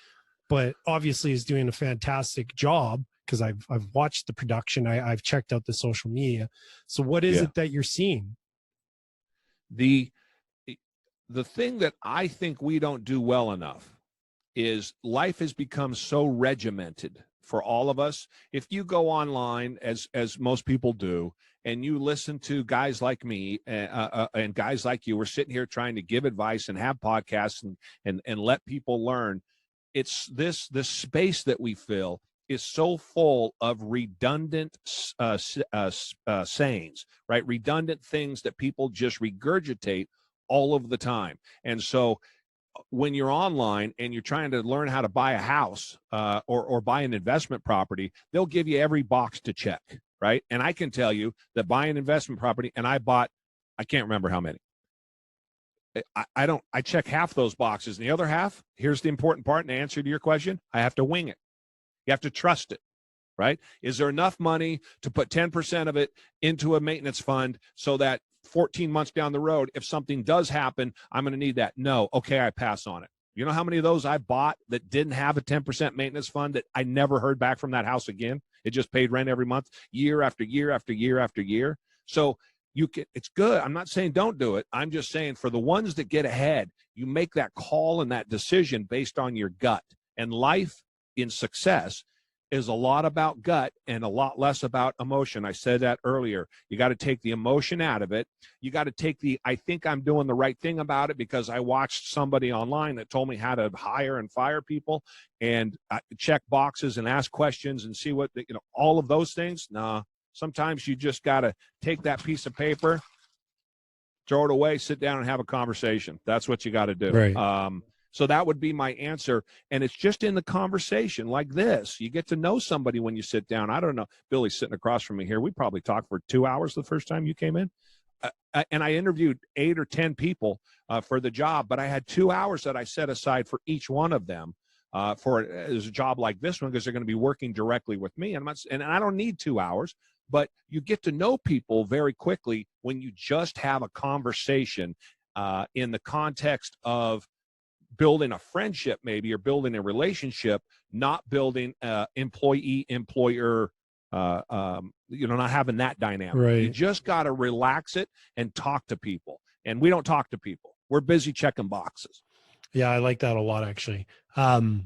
but obviously is doing a fantastic job? Because I've watched the production, I've checked out the social media. So what is it that you're seeing? The thing that I think we don't do well enough is life has become so regimented for all of us. If you go online, as most people do, and you listen to guys like me and guys like you, we're sitting here trying to give advice and have podcasts and let people learn. It's this space that we fill is so full of redundant sayings, right? Redundant things that people just regurgitate all of the time. And so when you're online and you're trying to learn how to buy a house or buy an investment property, they'll give you every box to check, right? And I can tell you that buying an investment property, and I can't remember how many. I check half those boxes, and the other half, here's the important part, and the answer to your question, I have to wing it. You have to trust it, right? Is there enough money to put 10% of it into a maintenance fund so that 14 months down the road, if something does happen, I'm going to need that? No. Okay, I pass on it. You know how many of those I bought that didn't have a 10% maintenance fund that I never heard back from that house again? It just paid rent every month, year after year after year after year. So it's good. I'm not saying don't do it. I'm just saying for the ones that get ahead, you make that call and that decision based on your gut. And life in success is a lot about gut and a lot less about emotion. I said that earlier. You got to take the emotion out of it. You got to take I think I'm doing the right thing about it because I watched somebody online that told me how to hire and fire people and check boxes and ask questions and see what, all of those things. Nah, sometimes you just got to take that piece of paper, throw it away, sit down and have a conversation. That's what you got to do. Right. So that would be my answer. And it's just in the conversation like this. You get to know somebody when you sit down. I don't know. Billy's sitting across from me here. We probably talked for 2 hours the first time you came in. And I interviewed 8 or 10 people for the job, but I had 2 hours that I set aside for each one of them for as a job like this one, because they're going to be working directly with me. And I don't need 2 hours, but you get to know people very quickly when you just have a conversation in the context of building a friendship, maybe, or building a relationship, not building employee-employer, not having that dynamic. Right. You just got to relax it and talk to people. And we don't talk to people. We're busy checking boxes. Yeah, I like that a lot, actually. I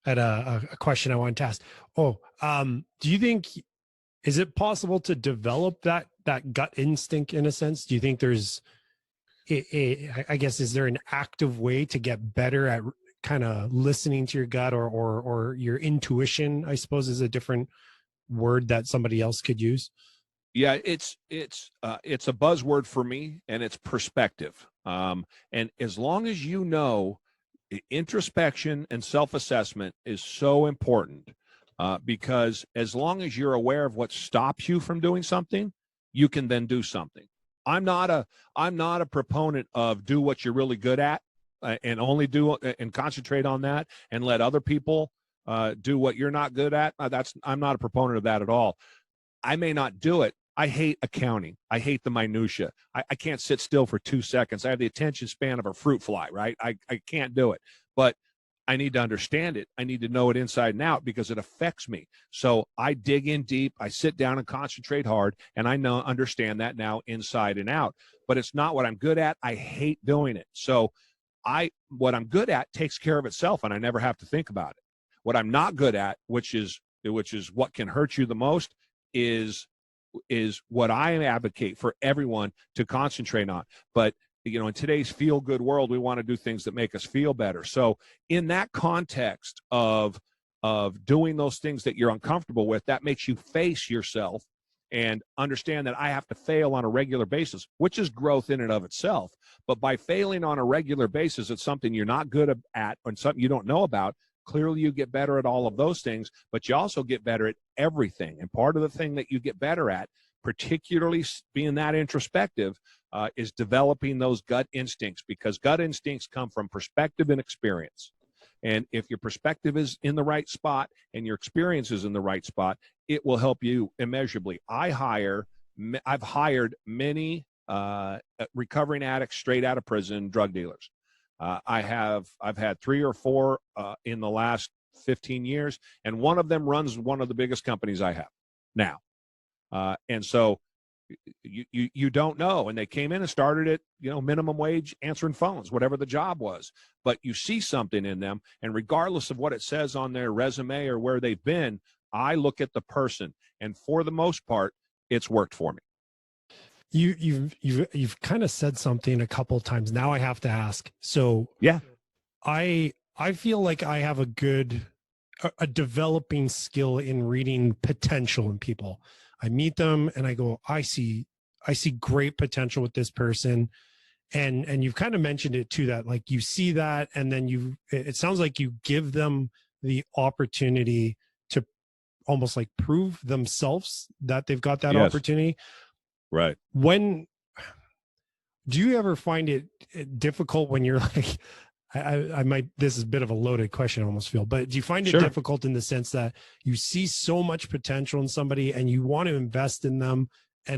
had a question I wanted to ask. Do you think, is it possible to develop that gut instinct in a sense? Do you think there's, I guess, is there an active way to get better at kind of listening to your gut, or your intuition, I suppose, is a different word that somebody else could use? Yeah, it's a buzzword for me, and it's perspective. And as long as you know, introspection and self-assessment is so important, because as long as you're aware of what stops you from doing something, you can then do something. I'm not a proponent of do what you're really good at, and only do and concentrate on that, and let other people do what you're not good at. I'm not a proponent of that at all. I may not do it. I hate accounting. I hate the minutia. I can't sit still for 2 seconds. I have the attention span of a fruit fly, right? I can't do it. But I need to understand it. I need to know it inside and out because it affects me. So I dig in deep. I sit down and concentrate hard, and I understand that now inside and out. But it's not what I'm good at. I hate doing it. So what I'm good at takes care of itself, and I never have to think about it. What I'm not good at, which is what can hurt you the most, is what I advocate for everyone to concentrate on. But in today's feel-good world, we want to do things that make us feel better. So in that context of doing those things that you're uncomfortable with, that makes you face yourself and understand that I have to fail on a regular basis, which is growth in and of itself. But by failing on a regular basis, it's something you're not good at or something you don't know about. Clearly, you get better at all of those things, but you also get better at everything. And part of the thing that you get better at, particularly being that introspective, is developing those gut instincts, because gut instincts come from perspective and experience. And if your perspective is in the right spot and your experience is in the right spot, it will help you immeasurably. I've hired many recovering addicts straight out of prison, drug dealers. I've had 3 or 4 in the last 15 years, and one of them runs one of the biggest companies I have now. And so you don't know. And they came in and started at minimum wage, answering phones, whatever the job was. But you see something in them, and regardless of what it says on their resume or where they've been, I look at the person, and for the most part, it's worked for me. You've kind of said something a couple of times. Now I have to ask. So yeah, I feel like I have a developing skill in reading potential in people. I meet them and I go, I see great potential with this person. And you've kind of mentioned it too, that like you see that, and then it sounds like you give them the opportunity to almost like prove themselves that they've got that yes. opportunity. Right. When do you ever find it difficult when you're like, I might, this is a bit of a loaded question, I almost feel, but do you find it Sure. difficult in the sense that you see so much potential in somebody and you want to invest in them,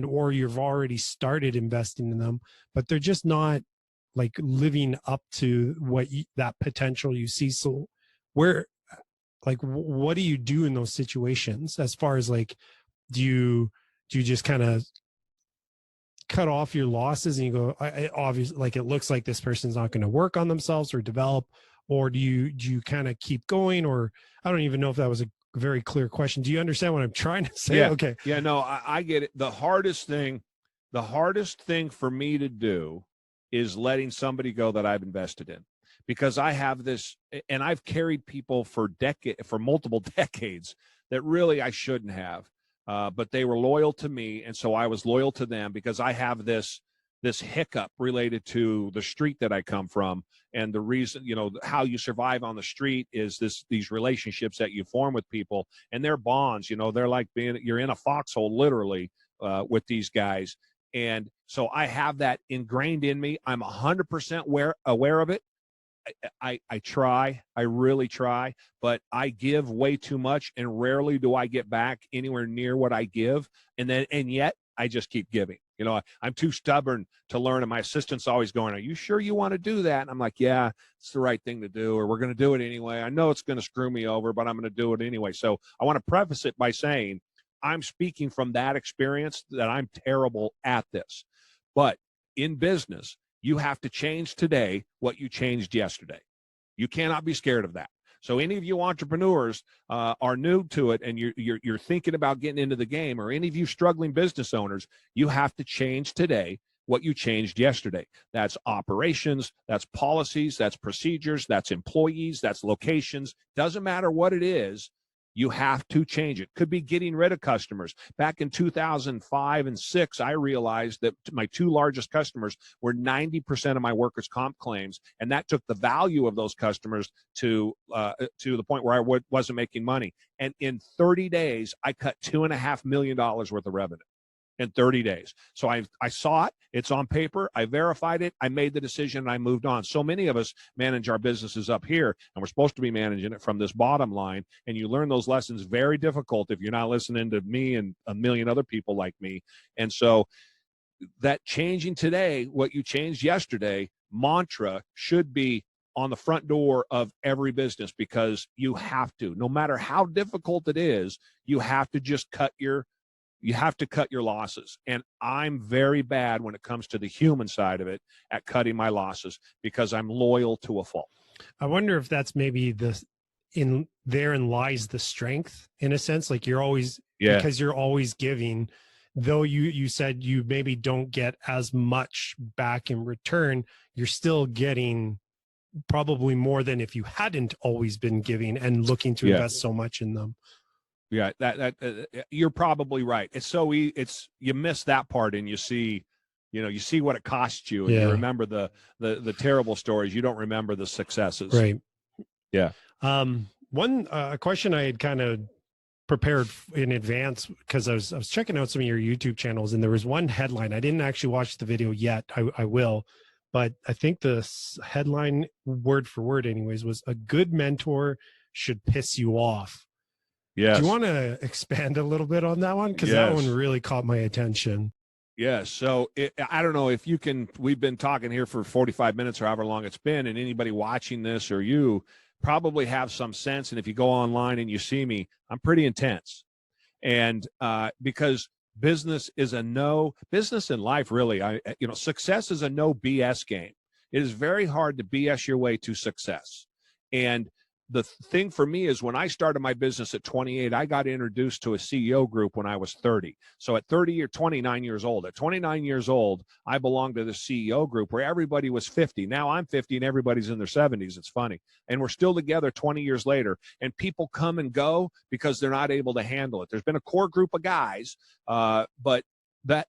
or you've already started investing in them, but they're just not like living up to that potential you see? So what do you do in those situations, as far as like, do you just kind of cut off your losses and you go, obviously, like, it looks like this person's not going to work on themselves or develop, or do you kind of keep going? Or I don't even know if that was a very clear question. Do you understand what I'm trying to say? Yeah. Okay. Yeah, no, I get it. The hardest thing for me to do is letting somebody go that I've invested in, because I have this, and I've carried people for multiple decades that really I shouldn't have. But they were loyal to me, and so I was loyal to them, because I have this hiccup related to the street that I come from. And the reason, how you survive on the street is these relationships that you form with people, and their bonds, they're like you're in a foxhole, literally, with these guys. And so I have that ingrained in me. I'm 100% aware of it. I try, I really try, but I give way too much, and rarely do I get back anywhere near what I give. And yet I just keep giving. I'm too stubborn to learn. And my assistant's always going, "Are you sure you want to do that?" And I'm like, "Yeah, it's the right thing to do, or we're going to do it anyway. I know it's going to screw me over, but I'm going to do it anyway." So I want to preface it by saying I'm speaking from that experience that I'm terrible at this. But in business, you have to change today what you changed yesterday. You cannot be scared of that. So any of you entrepreneurs are new to it, and you're thinking about getting into the game, or any of you struggling business owners, you have to change today what you changed yesterday. That's operations, that's policies, that's procedures, that's employees, that's locations. Doesn't matter what it is. You have to change it. Could be getting rid of customers. Back in 2005 and 6, I realized that my two largest customers were 90% of my workers' comp claims, and that took the value of those customers to the point where I wasn't making money. And in 30 days, I cut $2.5 million worth of revenue. In 30 days. So I saw it. It's on paper. I verified it. I made the decision, and I moved on. So many of us manage our businesses up here, and we're supposed to be managing it from this bottom line. And you learn those lessons very difficult if you're not listening to me and a million other people like me. And so that changing today, what you changed yesterday, mantra should be on the front door of every business, because you have to, no matter how difficult it is, you have to just cut your losses. And I'm very bad when it comes to the human side of it at cutting my losses, because I'm loyal to a fault. I wonder if that's maybe therein lies the strength, in a sense. Like because you're always giving, though you said you maybe don't get as much back in return, you're still getting probably more than if you hadn't always been giving and looking to invest so much in them. Yeah, that you're probably right. It's you miss that part, and you see what it costs you, and you remember the terrible stories. You don't remember the successes. Right. Yeah. One question I had kind of prepared in advance, because I was checking out some of your YouTube channels, and there was one headline. I didn't actually watch the video yet. I will, but I think the headline, word for word anyways, was "A good mentor should piss you off." Yes. Do you want to expand a little bit on that one? Because that one really caught my attention. Yes. So I don't know if you can, we've been talking here for 45 minutes or however long it's been, and anybody watching this or you probably have some sense. And if you go online and you see me, I'm pretty intense. And because business in life, really, success is a no BS game. It is very hard to BS your way to success. And the thing for me is, when I started my business at 28, I got introduced to a CEO group when I was 30. So at 29 years old, I belonged to the CEO group where everybody was 50. Now I'm 50 and everybody's in their 70s. It's funny. And we're still together 20 years later. And people come and go because they're not able to handle it. There's been a core group of guys, but that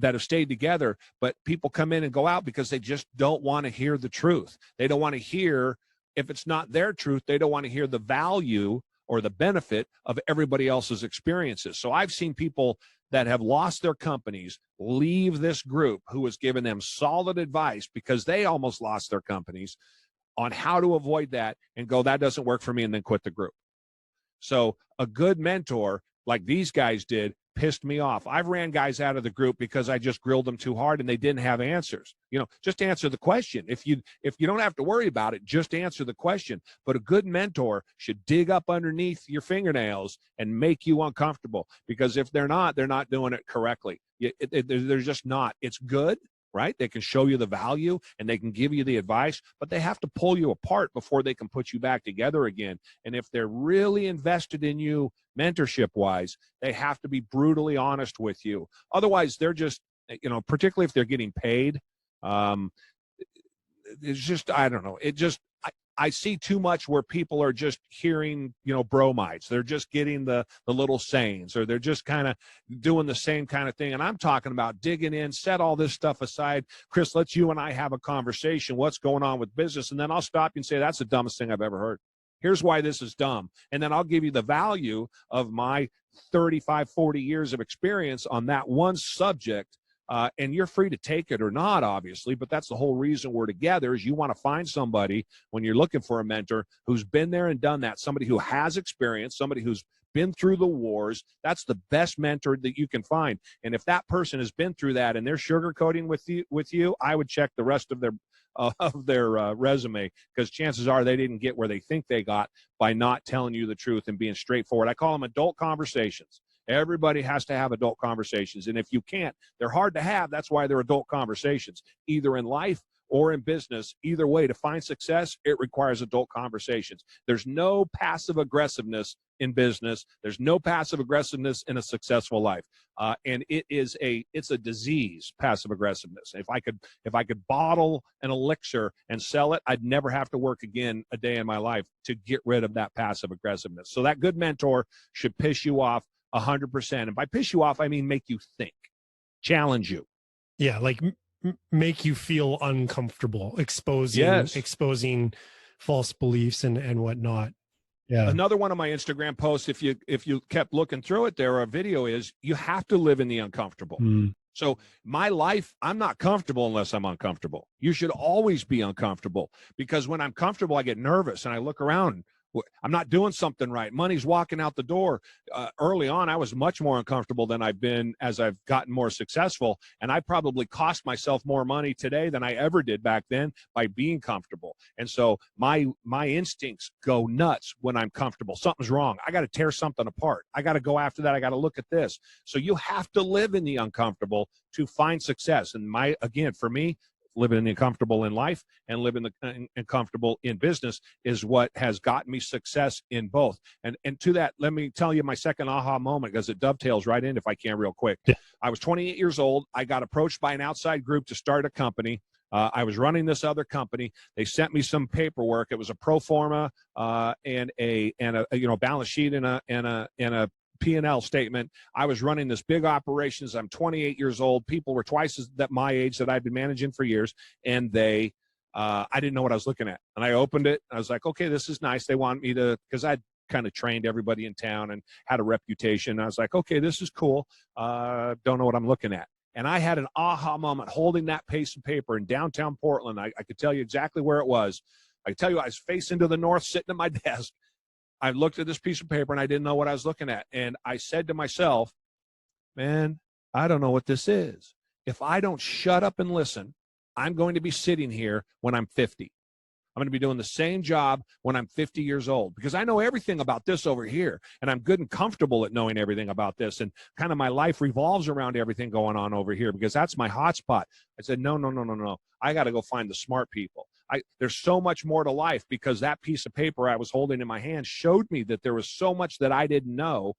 have stayed together, but people come in and go out because they just don't want to hear the truth. They don't want to hear, if it's not their truth, they don't want to hear the value or the benefit of everybody else's experiences. So I've seen people that have lost their companies leave this group who has given them solid advice, because they almost lost their companies, on how to avoid that, and go, "That doesn't work for me," and then quit the group. So a good mentor, like these guys did, pissed me off. I've ran guys out of the group because I just grilled them too hard and they didn't have answers. Just answer the question. If you don't have to worry about it, just answer the question. But a good mentor should dig up underneath your fingernails and make you uncomfortable, because if they're not doing it correctly. They're just not. It's good, right? They can show you the value and they can give you the advice, but they have to pull you apart before they can put you back together again. And if they're really invested in you mentorship wise, they have to be brutally honest with you. Otherwise, they're just, particularly if they're getting paid, it's just, I don't know. I see too much where people are just hearing, bromides. They're just getting the little sayings, or they're just kind of doing the same kind of thing. And I'm talking about digging in, set all this stuff aside. Chris, let's you and I have a conversation. What's going on with business? And then I'll stop you and say, "That's the dumbest thing I've ever heard. Here's why this is dumb." And then I'll give you the value of my 35, 40 years of experience on that one subject, and you're free to take it or not, obviously, but that's the whole reason we're together, is you want to find somebody when you're looking for a mentor who's been there and done that, somebody who has experience, somebody who's been through the wars. That's the best mentor that you can find. And if that person has been through that and they're sugarcoating with you, I would check the rest of their resume, because chances are they didn't get where they think they got by not telling you the truth and being straightforward. I call them adult conversations. Everybody has to have adult conversations. And if you can't, they're hard to have. That's why they're adult conversations, either in life or in business. Either way, to find success, it requires adult conversations. There's no passive aggressiveness in business. There's no passive aggressiveness in a successful life. And it's a disease, passive aggressiveness. If I could bottle an elixir and sell it, I'd never have to work again a day in my life to get rid of that passive aggressiveness. So that good mentor should piss you off 100%. And by piss you off, I mean make you think, challenge you. Yeah, like make you feel uncomfortable, Yes. exposing false beliefs and whatnot. Yeah. Another one of my Instagram posts, if you kept looking through it, there a video is, you have to live in the uncomfortable. So my life, I'm not comfortable unless I'm uncomfortable. You should always be uncomfortable, because when I'm comfortable, I get nervous and I look around. I'm not doing something right. Money's walking out the door. Early on, I was much more uncomfortable than I've been as I've gotten more successful. And I probably cost myself more money today than I ever did back then by being comfortable. And so my instincts go nuts when I'm comfortable. Something's wrong. I got to tear something apart. I got to go after that. I got to look at this. So you have to live in the uncomfortable to find success. And for me, living in the uncomfortable in life and living the uncomfortable in business is what has gotten me success in both. And to that, let me tell you my second aha moment, because it dovetails right in, if I can, real quick. Yeah. I was 28 years old. I got approached by an outside group to start a company. I was running this other company. They sent me some paperwork. It was a pro forma and a balance sheet and a P&L statement. I was running this big operations. I'm 28 years old. People were twice that my age that I'd been managing for years. And I didn't know what I was looking at. And I opened it. I was like, okay, this is nice. They want me to, because I'd kind of trained everybody in town and had a reputation. I was like, okay, this is cool. Don't know what I'm looking at. And I had an aha moment holding that piece of paper in downtown Portland. I could tell you exactly where it was. I could tell you I was facing to the north, sitting at my desk. I looked at this piece of paper and I didn't know what I was looking at. And I said to myself, man, I don't know what this is. If I don't shut up and listen, I'm going to be sitting here when I'm 50. I'm going to be doing the same job when I'm 50 years old, because I know everything about this over here, and I'm good and comfortable at knowing everything about this. And kind of my life revolves around everything going on over here, because that's my hotspot. I said, no. I got to go find the smart people. There's so much more to life, because that piece of paper I was holding in my hand showed me that there was so much that I didn't know.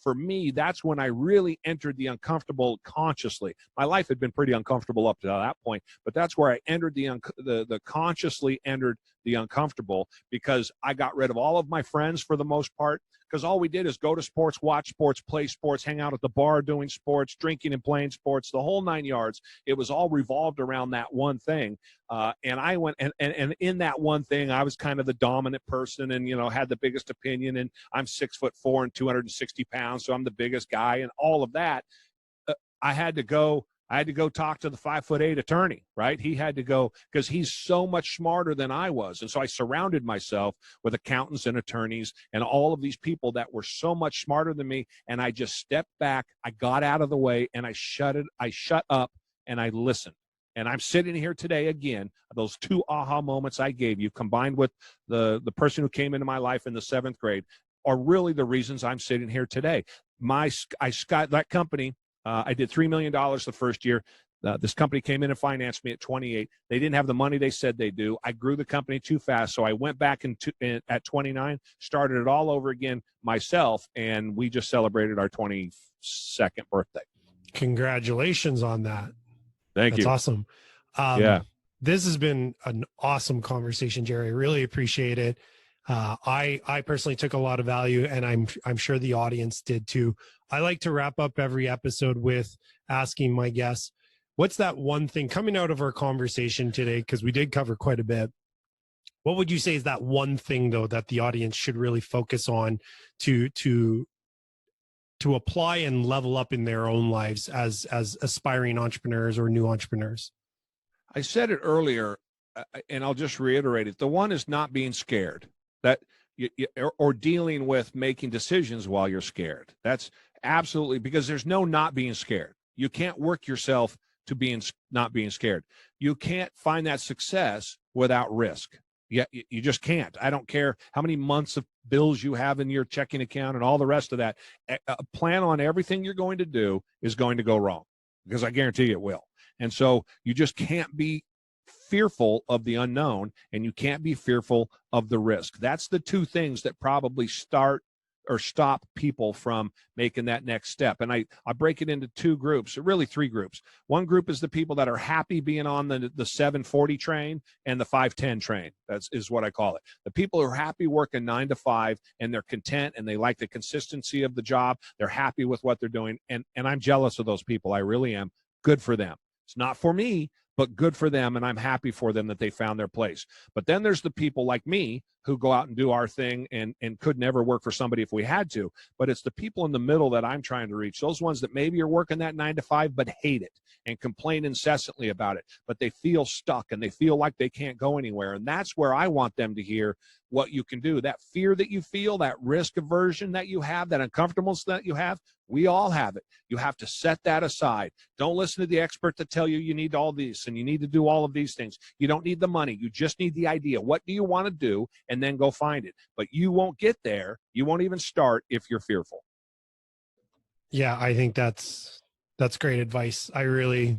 For me, that's when I really entered the uncomfortable consciously. My life had been pretty uncomfortable up to that point, but that's where I entered the consciously entered the uncomfortable, because I got rid of all of my friends for the most part, because all we did is go to sports, watch sports, play sports, hang out at the bar doing sports, drinking and playing sports, the whole 9 yards. It was all revolved around that one thing. And I went, and in that one thing, I was kind of the dominant person and, had the biggest opinion. And I'm 6'4" and 260 pounds. So I'm the biggest guy and all of that. I had to go talk to the 5'8" attorney, right? He had to go, because he's so much smarter than I was. And so I surrounded myself with accountants and attorneys and all of these people that were so much smarter than me. And I just stepped back. I got out of the way and I shut up and I listened. And I'm sitting here today again, those two aha moments I gave you, combined with the person who came into my life in the 7th grade, are really the reasons I'm sitting here today. That company, I did $3 million the first year. This company came in and financed me at 28. They didn't have the money they said they do. I grew the company too fast. So I went back at 29, started it all over again myself. And we just celebrated our 22nd birthday. Congratulations on that. Thank you. That's awesome. Yeah. This has been an awesome conversation, Jerry. I really appreciate it. I personally took a lot of value, and I'm sure the audience did too. I like to wrap up every episode with asking my guests, what's that one thing coming out of our conversation today? Because we did cover quite a bit. What would you say is that one thing, though, that the audience should really focus on to to apply and level up in their own lives as aspiring entrepreneurs or new entrepreneurs? I said it earlier, and I'll just reiterate it. The one is not being scared, that or dealing with making decisions while you're scared. That's absolutely, because there's no not being scared. You can't work yourself to being not being scared. You can't find that success without risk. Yeah, you just can't. I don't care how many months of bills you have in your checking account and all the rest of that. Plan on everything you're going to do is going to go wrong, because I guarantee you it will. And so you just can't be fearful of the unknown, and you can't be fearful of the risk. That's the two things that probably start or stop people from making that next step. And I break it into two groups, or really three groups. One group is the people that are happy being on the 740 train and the 510 train. Is what I call it. The people who are happy working 9 to 5 and they're content and they like the consistency of the job. They're happy with what they're doing. And I'm jealous of those people. I really am. Good for them. It's not for me, but good for them, and I'm happy for them that they found their place. But then there's the people like me who go out and do our thing and could never work for somebody if we had to. But it's the people in the middle that I'm trying to reach, those ones that maybe are working that 9 to 5 but hate it and complain incessantly about it, but they feel stuck and they feel like they can't go anywhere. And that's where I want them to hear what you can do. That fear that you feel, that risk aversion that you have, that uncomfortableness that you have, we all have it. You have to set that aside. Don't listen to the expert that tell you need all these and you need to do all of these things. You don't need the money. You just need the idea. What do you want to do? And then go find it. But you won't get there. You won't even start if you're fearful. Yeah, I think that's great advice. I'd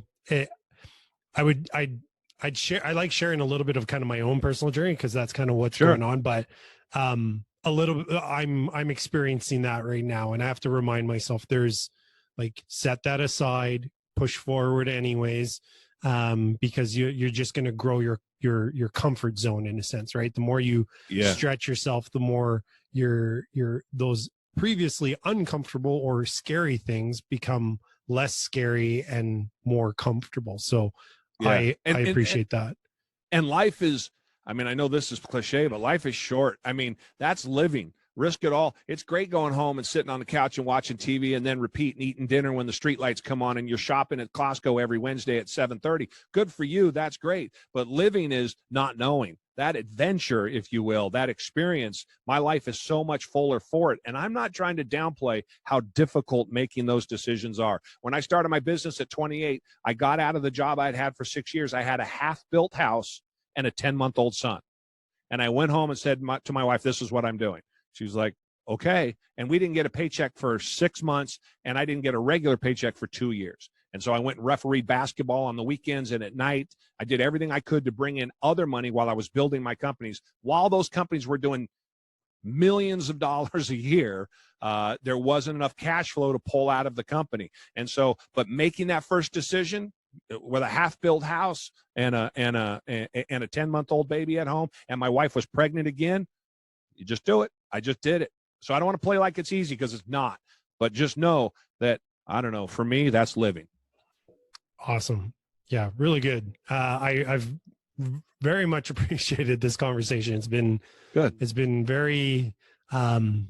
share, I like sharing a little bit of kind of my own personal journey, because that's kind of what's going on. But a little, I'm experiencing that right now, and I have to remind myself, there's like, set that aside, push forward anyways, because you're just going to grow your comfort zone in a sense, right? The more you stretch yourself, the more your those previously uncomfortable or scary things become less scary and more comfortable. So I appreciate that. And life is, I mean, I know this is cliche, but life is short. I mean, that's living. Risk it all. It's great going home and sitting on the couch and watching TV and then repeating eating dinner when the street lights come on, and you're shopping at Costco every Wednesday at 7:30. Good for you. That's great. But living is not knowing. That adventure, if you will, that experience, my life is so much fuller for it. And I'm not trying to downplay how difficult making those decisions are. When I started my business at 28, I got out of the job I'd had for 6 years. I had a half-built house and a 10-month-old son. And I went home and said to my wife, this is what I'm doing. She was like, okay. And we didn't get a paycheck for 6 months, and I didn't get a regular paycheck for 2 years. And so I went and refereed basketball on the weekends and at night. I did everything I could to bring in other money while I was building my companies. While those companies were doing millions of dollars a year, there wasn't enough cash flow to pull out of the company. And so, but making that first decision with a half-built house and a 10-month-old baby at home, and my wife was pregnant again, you just do it. I just did it. So I don't want to play like it's easy, because it's not. But just know that, I don't know, for me, that's living. Awesome. Yeah, really good. I've very much appreciated this conversation. It's been good. It's been very, I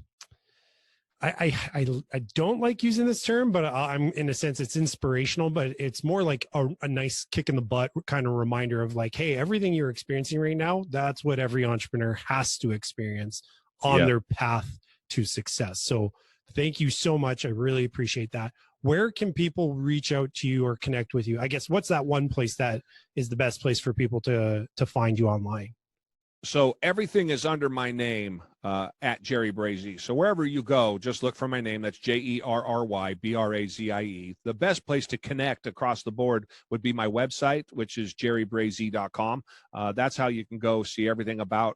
don't like using this term, but I'm, in a sense, it's inspirational, but it's more like a nice kick in the butt kind of reminder of like, hey, everything you're experiencing right now, that's what every entrepreneur has to experience on their path to success. So thank you so much. I really appreciate that. Where can people reach out to you or connect with you? I guess, what's that one place that is the best place for people to find you online? So everything is under my name at Jerry Brazie. So wherever you go, just look for my name. That's JerryBrazie. The best place to connect across the board would be my website, which is jerrybrazie.com. That's how you can go see everything about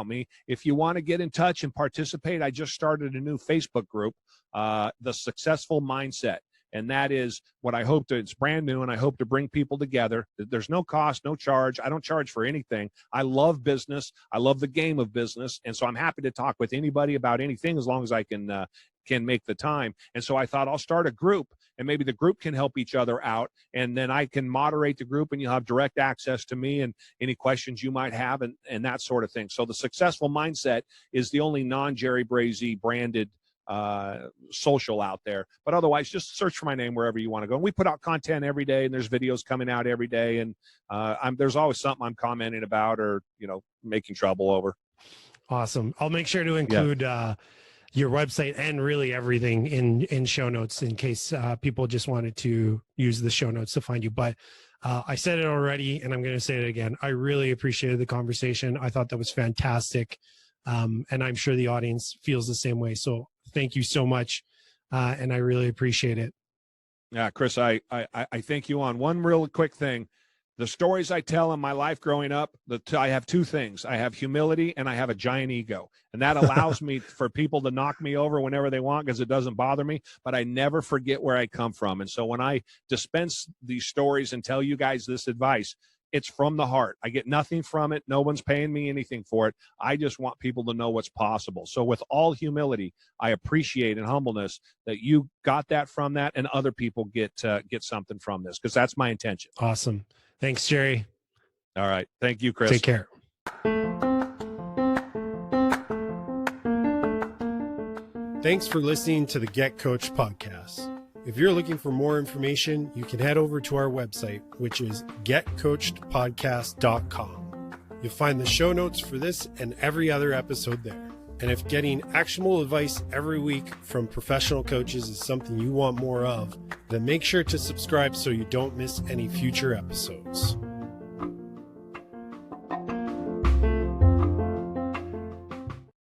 me. If you want to get in touch and participate, I just started a new Facebook group, The Successful Mindset. And that is what I hope to, it's brand new, and I hope to bring people together. There's no cost, no charge. I don't charge for anything. I love business. I love the game of business. And so I'm happy to talk with anybody about anything as long as I can make the time. And so I thought I'll start a group, and maybe the group can help each other out. And then I can moderate the group, and you'll have direct access to me and any questions you might have and that sort of thing. So the Successful Mindset is the only non-Jerry Brazie branded social out there. But otherwise, just search for my name wherever you want to go. And we put out content every day, and there's videos coming out every day. And there's always something I'm commenting about or, making trouble over. Awesome. I'll make sure to include your website and really everything in show notes in case people just wanted to use the show notes to find you. But I said it already, and I'm going to say it again. I really appreciated the conversation. I thought that was fantastic. And I'm sure the audience feels the same way. So thank you so much. And I really appreciate it. Yeah, Chris, I thank you on one real quick thing. The stories I tell in my life growing up, I have two things. I have humility and I have a giant ego. And that allows me for people to knock me over whenever they want because it doesn't bother me. But I never forget where I come from. And so when I dispense these stories and tell you guys this advice, it's from the heart. I get nothing from it. No one's paying me anything for it. I just want people to know what's possible. So with all humility, I appreciate and humbleness that you got that from that and other people get something from this because that's my intention. Awesome. Thanks, Jerry. All right. Thank you, Chris. Take care. Thanks for listening to the Get Coached podcast. If you're looking for more information, you can head over to our website, which is getcoachedpodcast.com. You'll find the show notes for this and every other episode there. And if getting actionable advice every week from professional coaches is something you want more of, then make sure to subscribe so you don't miss any future episodes.